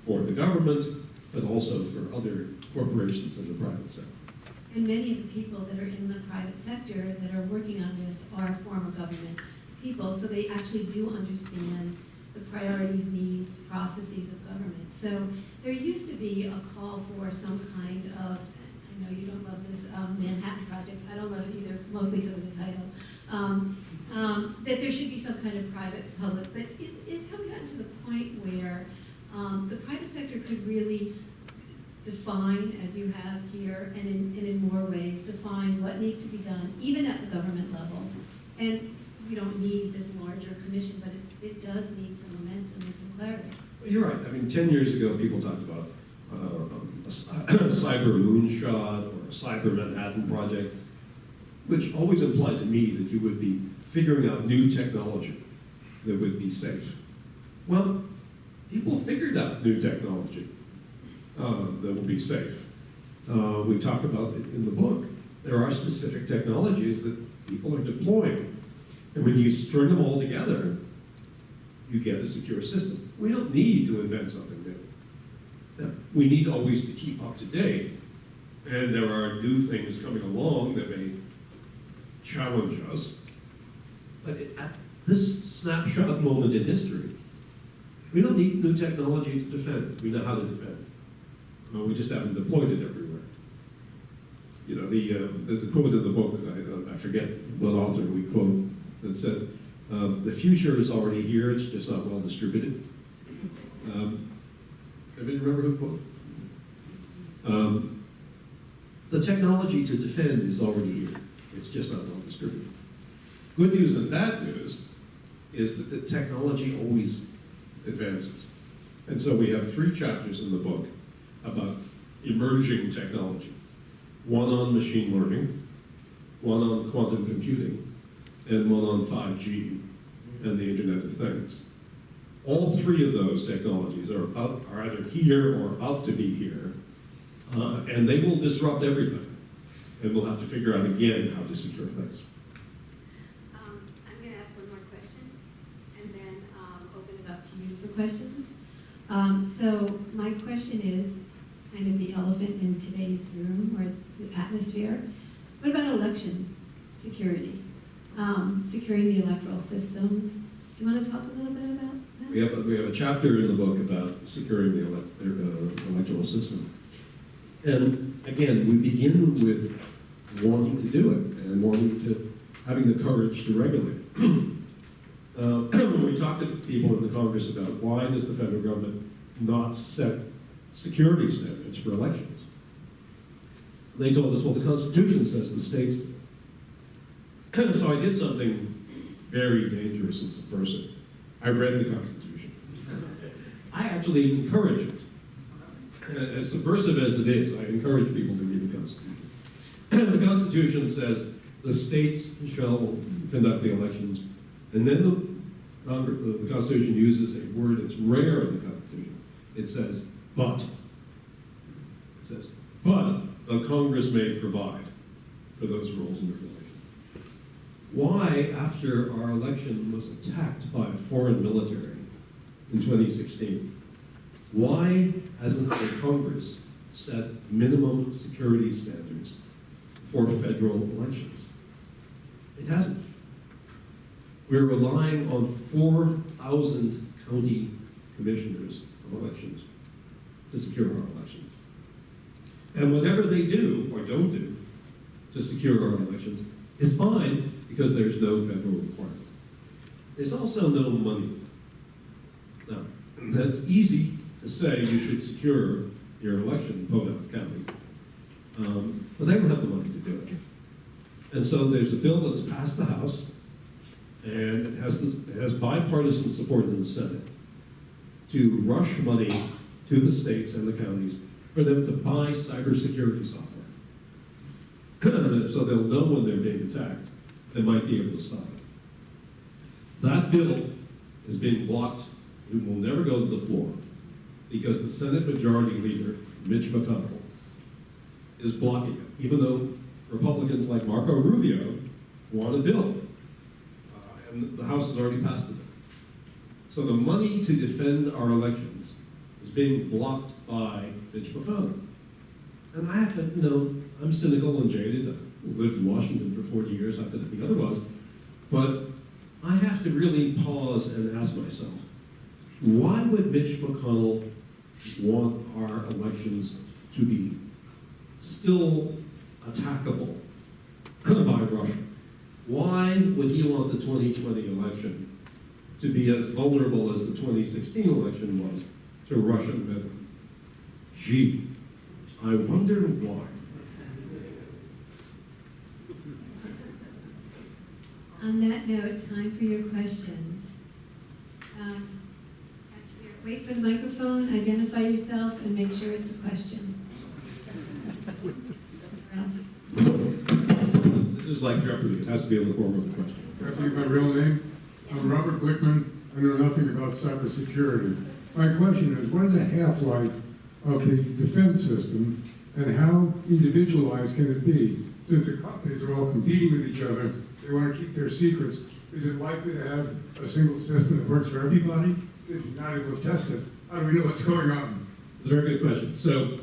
for the government, but also for other corporations in the private sector. And many of the people that are in the private sector that are working on this are former government people, so they actually do understand the priorities, needs, processes of government. So there used to be a call for some kind of, I know you don't love this, Manhattan Project, I don't love it either, mostly because of the title, that there should be some kind of private-public, but have we gotten to the point where the private sector could really define, as you have here, and in more ways, define what needs to be done, even at the government level? And we don't need this larger commission, but it does need some momentum and some clarity. Well, you're right. I mean, 10 years ago, people talked about a cyber moonshot or a cyber Manhattan Project, which always implied to me that you would be figuring out new technology that would be safe. Well, people figured out new technology that would be safe. We talk about it in the book. There are specific technologies that people are deploying. And when you string them all together, you get a secure system. We don't need to invent something new. Now, we need always to keep up to date, and there are new things coming along that may challenge us. But at this snapshot moment in history, we don't need new technology to defend. We know how to defend. We just haven't deployed it everywhere. You know, there's a quote in the book, I forget what author we quote, that said, the future is already here, it's just not well distributed. Everybody remember who quote? The technology to defend is already here, it's just not well distributed. Good news and bad news is that the technology always advances. And so we have 3 chapters in the book about emerging technology. One on machine learning, one on quantum computing, and one on 5G and the Internet of Things. All 3 of those technologies are either here or about to be here, and they will disrupt everything. And we'll have to figure out again how to secure things. I'm going to ask one more question, and then open it up to you for questions. So my question is kind of the elephant in today's room, or the atmosphere. What about election security? Securing the electoral systems. Do you want to talk a little bit about that? We have a chapter in the book about securing the electoral system. And again, we begin with wanting to do it and having the courage to regulate. When we talk to people in the Congress about why does the federal government not set security standards for elections, they told us, well, the Constitution says the states. So I did something very dangerous as a person. I read the Constitution. I actually encourage it. As subversive as it is, I encourage people to read the Constitution. The Constitution says the states shall conduct the elections, and then the Constitution uses a word that's rare in the Constitution. It says, but. It says, but the Congress may provide for those rules and regulations. Why, after our election was attacked by a foreign military in 2016, why hasn't the Congress set minimum security standards for federal elections? It hasn't. We're relying on 4,000 county commissioners of elections to secure our elections. And whatever they do or don't do to secure our elections is fine because there's no federal requirement. There's also no money. Now, that's easy to say you should secure your election in Podunk County, but they don't have the money to do it. And so there's a bill that's passed the House, and it has bipartisan support in the Senate to rush money to the states and the counties for them to buy cybersecurity software. So they'll know when they're being attacked, they might be able to stop it. That bill is being blocked. It will never go to the floor because the Senate Majority Leader, Mitch McConnell, is blocking it, even though Republicans like Marco Rubio want a bill. And the House has already passed it. So the money to defend our elections is being blocked by Mitch McConnell. And I have to, I'm cynical and jaded. I've lived in Washington for 40 years. How could it be otherwise? But I have to really pause and ask myself, why would Mitch McConnell want our elections to be still attackable by Russia? Why would he want the 2020 election to be as vulnerable as the 2016 election was to Russian meddling? Gee, I wonder why. On that note, time for your questions. Wait for the microphone, identify yourself, and make sure it's a question. This is like Jeopardy. It has to be in the form of a question. Can I tell you my real name? I'm Robert Glickman. I know nothing about cybersecurity. My question is, what is the half-life of the defense system, and how individualized can it be? Since the companies are all competing with each other, they want to keep their secrets. Is it likely to have a single system that works for everybody? If you're not able to test it, how do we know what's going on? a very good question. So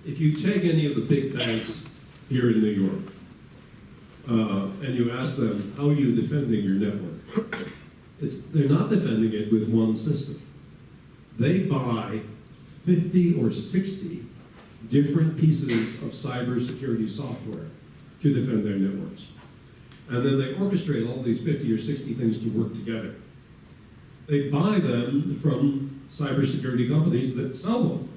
if you take any of the big banks here in New York, and you ask them, how are you defending your network? They're not defending it with one system. They buy 50 or 60 different pieces of cybersecurity software to defend their networks. And then they orchestrate all these 50 or 60 things to work together. They buy them from cybersecurity companies that sell them.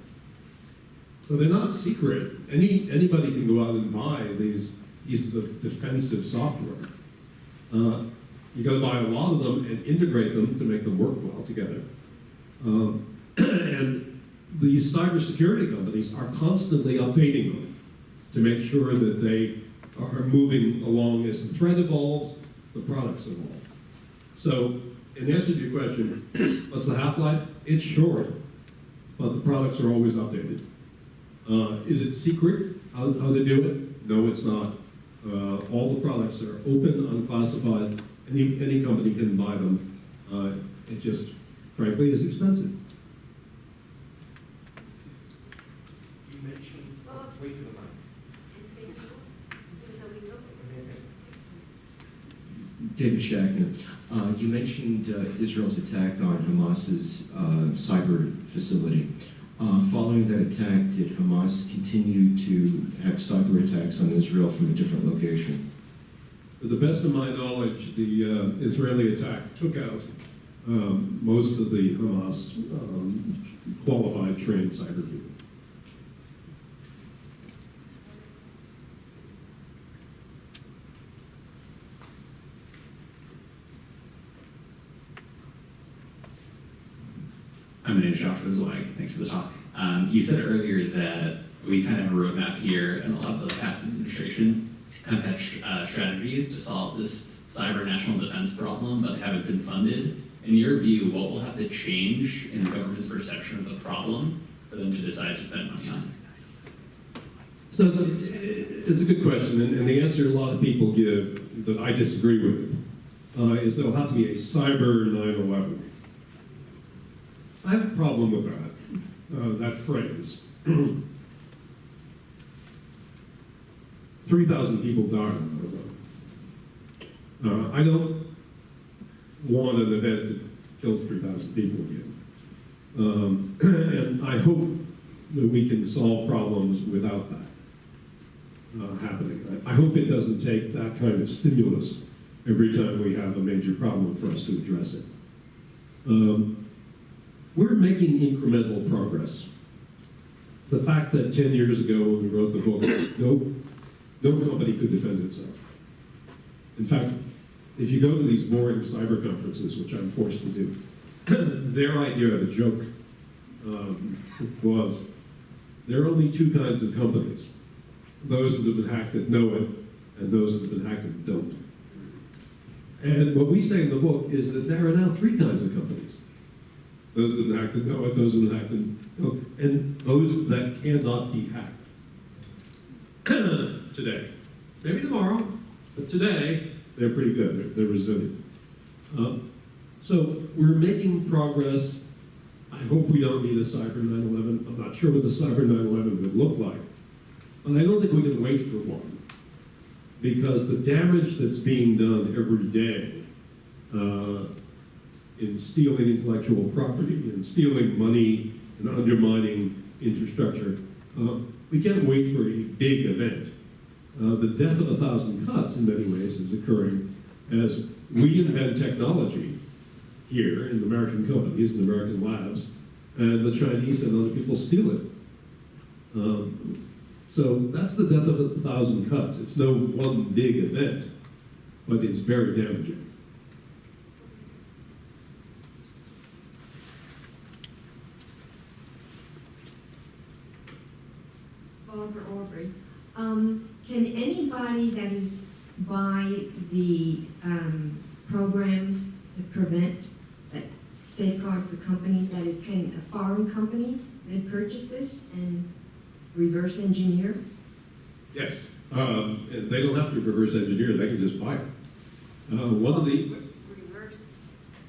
So they're not secret. Anybody can go out and buy these pieces of defensive software. You got to buy a lot of them and integrate them to make them work well together. And these cybersecurity companies are constantly updating them to make sure that they are moving along as the threat evolves, the products evolve. So, in answer to your question, what's the half-life? It's short, but the products are always updated. Is it secret how to do it? No, it's not. All the products are open, unclassified. Any company can buy them. It just, frankly, is expensive. You mentioned, wait for the mic. David Shagnon, you mentioned Israel's attack on Hamas's cyber facility. Following that attack, did Hamas continue to have cyber attacks on Israel from a different location? To the best of my knowledge, the Israeli attack took out most of the Hamas qualified, trained cyber people. My name is Joshua Zweig. Thanks for the talk. You said earlier that we kind of have a roadmap here, and a lot of the past administrations have had strategies to solve this cyber national defense problem, but they haven't been funded. In your view, what will have to change in the government's perception of the problem for them to decide to spend money on it? So it's a good question, and the answer a lot of people give that I disagree with is there'll have to be a cyber 9/11. I have a problem with that phrase. 3,000 people died on 9/11. I don't want an event that kills 3,000 people again. And I hope that we can solve problems without that happening. I hope it doesn't take that kind of stimulus every time we have a major problem for us to address it. We're making incremental progress. The fact that 10 years ago when we wrote the book, no company could defend itself. In fact, if you go to these boring cyber conferences, which I'm forced to do, their idea of a joke was there are only two kinds of companies. Those that have been hacked that know it, and those that have been hacked that don't. And what we say in the book is that there are now three kinds of companies. Those that have been hacked that know it, those that have been hacked that don't, and those that cannot be hacked. Today. Maybe tomorrow, but today, they're pretty good. They're resilient. So we're making progress. I hope we don't need a cyber 9/11. I'm not sure what the cyber 9/11 would look like. But I don't think we can wait for one. Because the damage that's being done every day in stealing intellectual property, in stealing money, and undermining infrastructure, we can't wait for a big event. The death of 1,000 cuts, in many ways, is occurring as we invent technology here in American companies and American labs, and the Chinese and other people steal it. So that's the death of 1,000 cuts. It's no one big event, but it's very damaging. Barbara Aubrey. Can anybody that is buy the programs to prevent, that safeguard for companies, that is, can a foreign company then purchase this and reverse engineer? Yes. They don't have to reverse engineer, they can just buy it. One of the... Reverse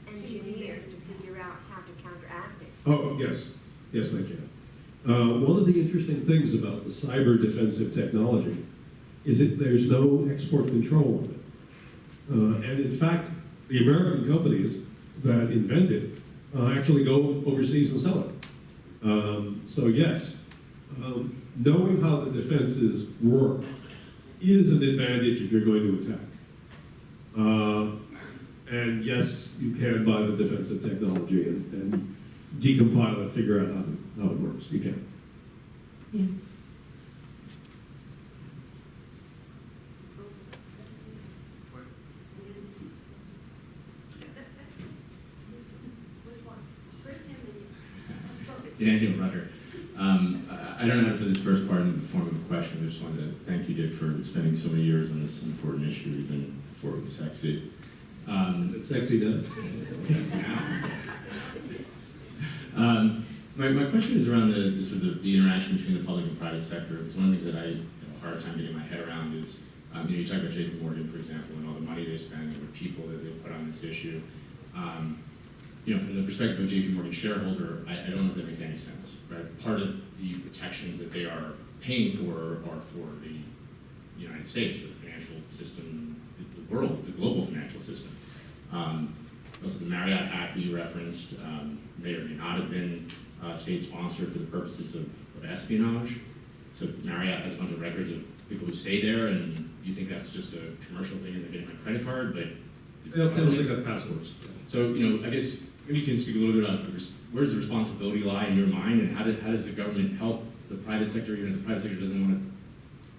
engineer to figure out how to counteract it. Oh, yes. Yes, they can. One of the interesting things about the cyber defensive technology is that there's no export control on it. And in fact, the American companies that invent it actually go overseas and sell it. So yes, knowing how the defenses work is an advantage if you're going to attack. And yes, you can buy the defensive technology and decompile it, figure out how it works. You can. Yeah. Daniel Rutter. I don't know how to put this first part in the form of a question. I just wanted to thank you, Dick, for spending so many years on this important issue, even before it was sexy. Is it sexy then? My question is around the sort of the interaction between the public and private sector. Because one of the things that I have a hard time getting my head around is, you talk about JP Morgan, for example, and all the money they spend and the people that they put on this issue. From the perspective of a JP Morgan shareholder, I don't know if that makes any sense, right? Part of the protections that they are paying for are for the United States, for the financial system, the world, the global financial system. Also, the Marriott hack that you referenced may or may not have been state-sponsored for the purposes of espionage. So Marriott has a bunch of records of people who stay there, and you think that's just a commercial thing and they're getting a credit card, but They got passports. So, I guess maybe you can speak a little bit about where does the responsibility lie in your mind, and how does the government help the private sector, even if the private sector doesn't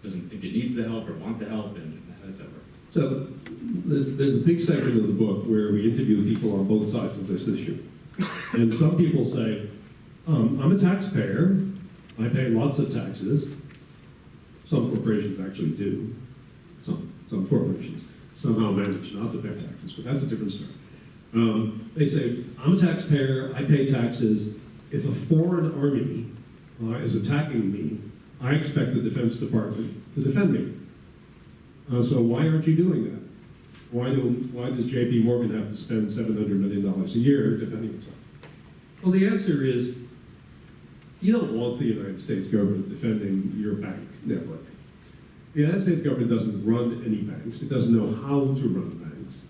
think it needs the help or want the help, and how does that work? So there's a big section of the book where we interview people on both sides of this issue. And some people say, I'm a taxpayer, I pay lots of taxes. Some corporations actually do. Some corporations somehow manage not to pay taxes, but that's a different story. They say, I'm a taxpayer, I pay taxes. If a foreign army is attacking me, I expect the Defense Department to defend me. So why aren't you doing that? Why does JP Morgan have to spend $700 million a year defending itself? Well, the answer is, you don't want the United States government defending your bank network. The United States government doesn't run any banks. It doesn't know how to run banks.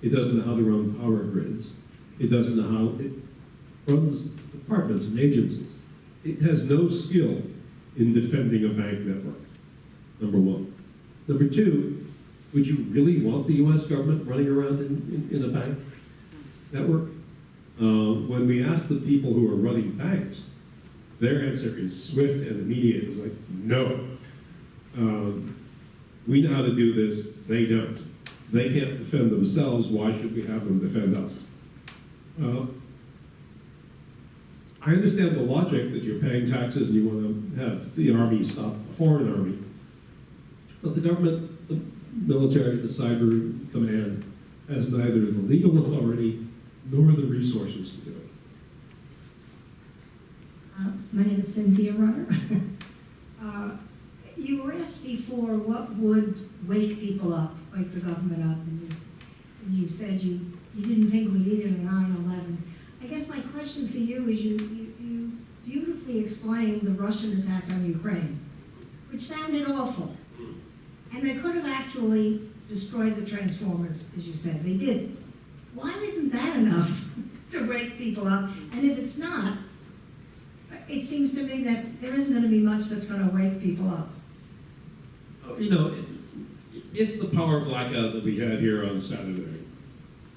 It doesn't know how to run power grids. It doesn't know how it runs departments and agencies. It has no skill in defending a bank network, number one. Number two, would you really want the U.S. government running around in a bank network? When we ask the people who are running banks, their answer is swift and immediate. It's like, no. We know how to do this, they don't. They can't defend themselves, why should we have them defend us? I understand the logic that you're paying taxes and you want to have the army stop a foreign army. But the government, the military, the cyber command has neither the legal authority nor the resources to do it. My name is Cynthia Rutter. You were asked before what would wake people up, wake the government up, and you said you didn't think we needed a 9/11. I guess my question for you is you beautifully explained the Russian attack on Ukraine, which sounded awful. And they could have actually destroyed the transformers, as you said. They didn't. Why isn't that enough to wake people up? And if it's not, it seems to me that there isn't going to be much that's going to wake people up. If the power blackout that we had here on Saturday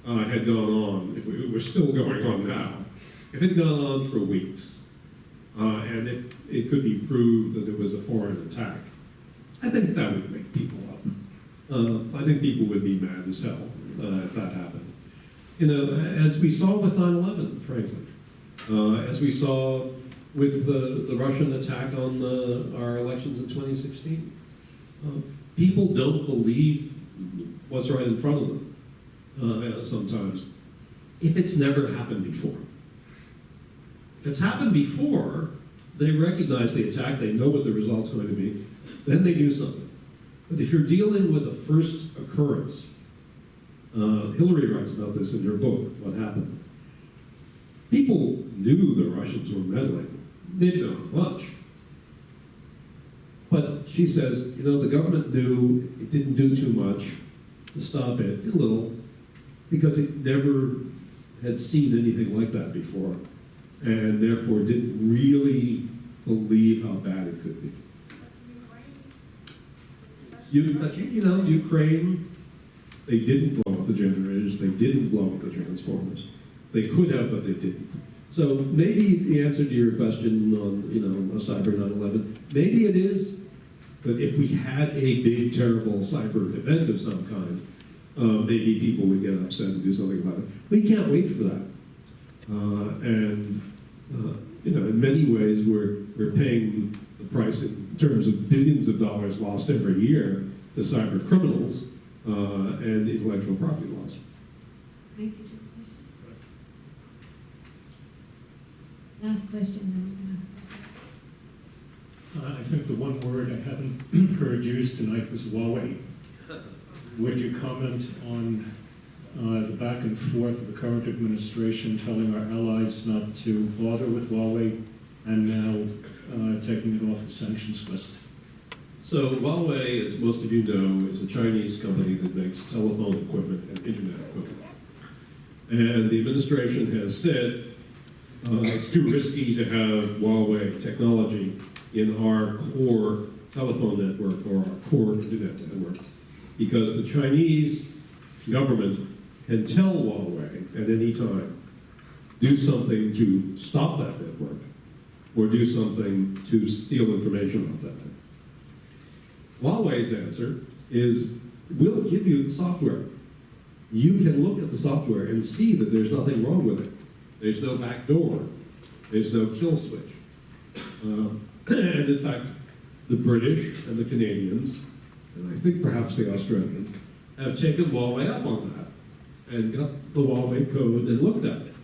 had gone on, if it were still going on now, if it had gone on for weeks, and it could be proved that it was a foreign attack, I think that would wake people up. I think people would be mad as hell if that happened. As we saw with 9/11, frankly, as we saw with the Russian attack on our elections in 2016. People don't believe what's right in front of them sometimes, if it's never happened before. If it's happened before, they recognize the attack, they know what the result's going to be, then they do something. But if you're dealing with a first occurrence, Hillary writes about this in her book, What Happened. People knew the Russians were meddling maybe not much. But she says, the government knew it didn't do too much to stop it, did a little, because it never had seen anything like that before, and therefore didn't really believe how bad it could be. Ukraine, they didn't blow up the generators, they didn't blow up the transformers. They could have, but they didn't. So maybe the answer to your question on, a cyber 9/11, maybe it is that if we had a big, terrible cyber event of some kind, maybe people would get upset and do something about it. We can't wait for that. In many ways, we're paying the price in terms of billions of dollars lost every year to cyber criminals and intellectual property loss. Mike, did you have a question? Last question, then I think the one word I haven't heard used tonight was Huawei. Would you comment on the back and forth of the current administration telling our allies not to bother with Huawei and now taking it off the sanctions list? So Huawei, as most of you know, is a Chinese company that makes telephone equipment and internet equipment. And the administration has said it's too risky to have Huawei technology in our core telephone network or our core internet network, because the Chinese government can tell Huawei at any time, do something to stop that network, or do something to steal information about that network. Huawei's answer is, we'll give you the software. You can look at the software and see that there's nothing wrong with it. There's no back door. There's no kill switch. And in fact, the British and the Canadians, and I think perhaps the Australians, have taken Huawei up on that and got the Huawei code and looked at it.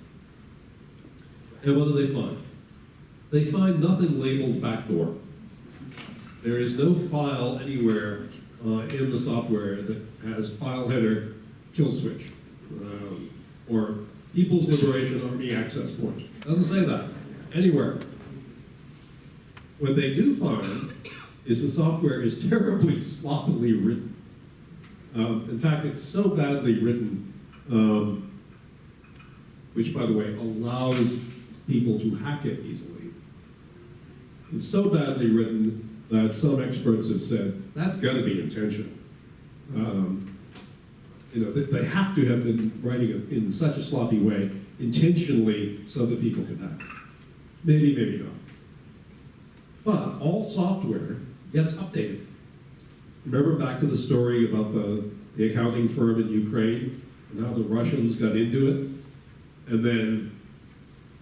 And what do they find? They find nothing labeled backdoor. There is no file anywhere in the software that has file header kill switch or People's Liberation Army access point. Doesn't say that anywhere. What they do find is the software is terribly sloppily written. In fact, it's so badly written, which, by the way, allows people to hack it easily. It's so badly written that some experts have said that's got to be intentional. They have to have been writing it in such a sloppy way intentionally so that people could hack it. Maybe, maybe not. But all software gets updated. Remember back to the story about the accounting firm in Ukraine and how the Russians got into it? And then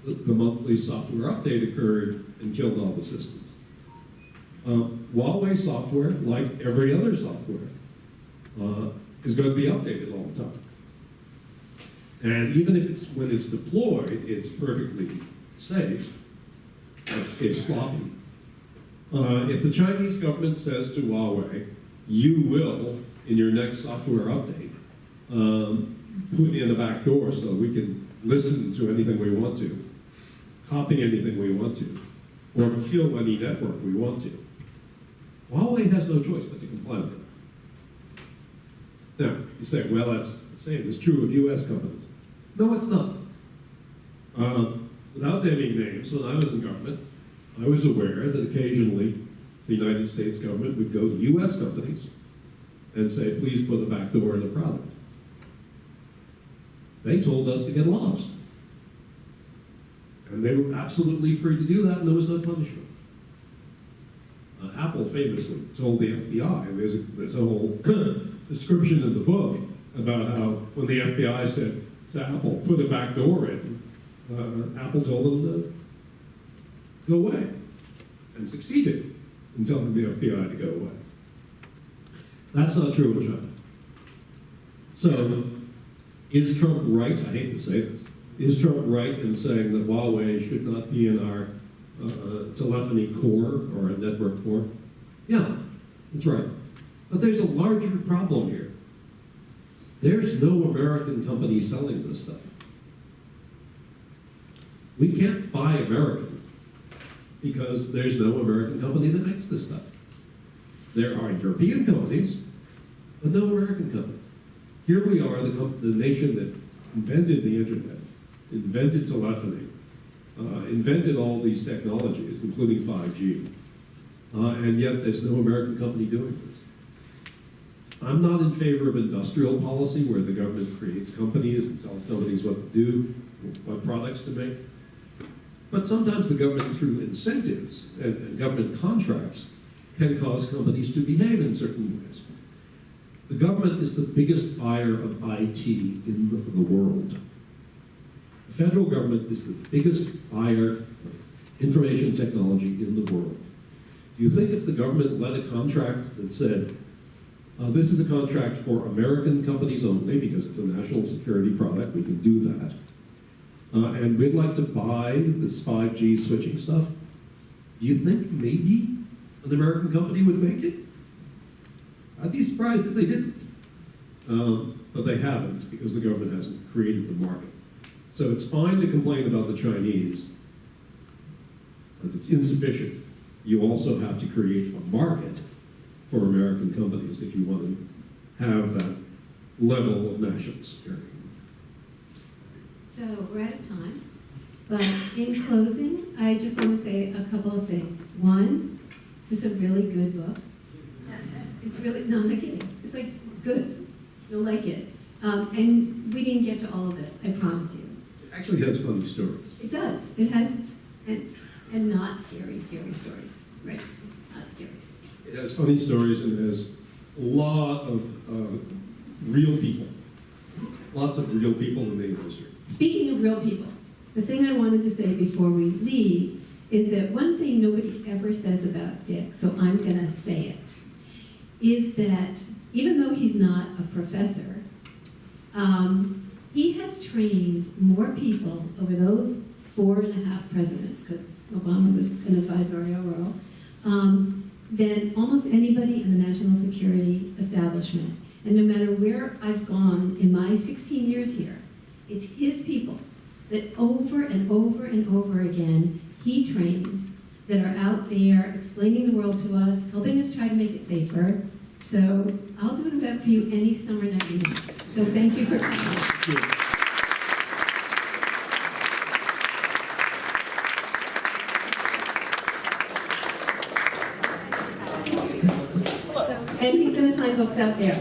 the monthly software update occurred and killed all the systems. Huawei software, like every other software, is going to be updated all the time. And even if when it's deployed, it's perfectly safe, it's sloppy. If the Chinese government says to Huawei, you will, in your next software update, put in a back door so we can listen to anything we want to, copy anything we want to, or kill any network we want to, Huawei has no choice but to comply with it. Now, you say, well, that's the same. It's true of U.S. companies. No, it's not. Without naming names, when I was in government, I was aware that occasionally the United States government would go to U.S. companies and say, please put a back door in the product. They told us to get lost. And they were absolutely free to do that, and there was no punishment. Apple famously told the FBI, and there's a whole description in the book about how when the FBI said to Apple, put a back door in, Apple told them to go away, and succeeded in telling the FBI to go away. That's not true in China. So, is Trump right? I hate to say this. Is Trump right in saying that Huawei should not be in our telephony core or a network core? Yeah, that's right. But there's a larger problem here. There's no American company selling this stuff. We can't buy American. because there's no American company that makes this stuff. There are European companies, but no American company. Here we are, the nation that invented the internet, invented telephony, invented all these technologies, including 5G, and yet there's no American company doing this. I'm not in favor of industrial policy where the government creates companies and tells companies what to do, what products to make. But sometimes the government, through incentives and government contracts, can cause companies to behave in certain ways. The government is the biggest buyer of IT in the world. The federal government is the biggest buyer of information technology in the world. Do you think if the government led a contract that said, this is a contract for American companies only because it's a national security product, we can do that, and we'd like to buy this 5G switching stuff, do you think maybe an American company would make it? I'd be surprised if they didn't. But they haven't because the government hasn't created the market. So it's fine to complain about the Chinese, but it's insufficient. You also have to create a market for American companies if you want to have that level of national security. So we're out of time, but in closing, I just want to say a couple of things. One, this is a really good book. It's really, no, I'm not kidding. It's like good. You'll like it. And we didn't get to all of it, I promise you. It actually has funny stories. It does. It has, and not scary stories. Right, not scary. It has funny stories and it has a lot of real people. Lots of real people in the industry. Speaking of real people, the thing I wanted to say before we leave is that one thing nobody ever says about Dick, so I'm going to say it, is that even though he's not a professor, he has trained more people over those 4.5 presidents, because Obama was an advisory role, than almost anybody in the national security establishment. And no matter where I've gone in my 16 years here, it's his people that over and over and over again he trained that are out there explaining the world to us, helping us try to make it safer. So I'll do an event for you any summer that you need. So thank you for coming. And he's going to sign books out there.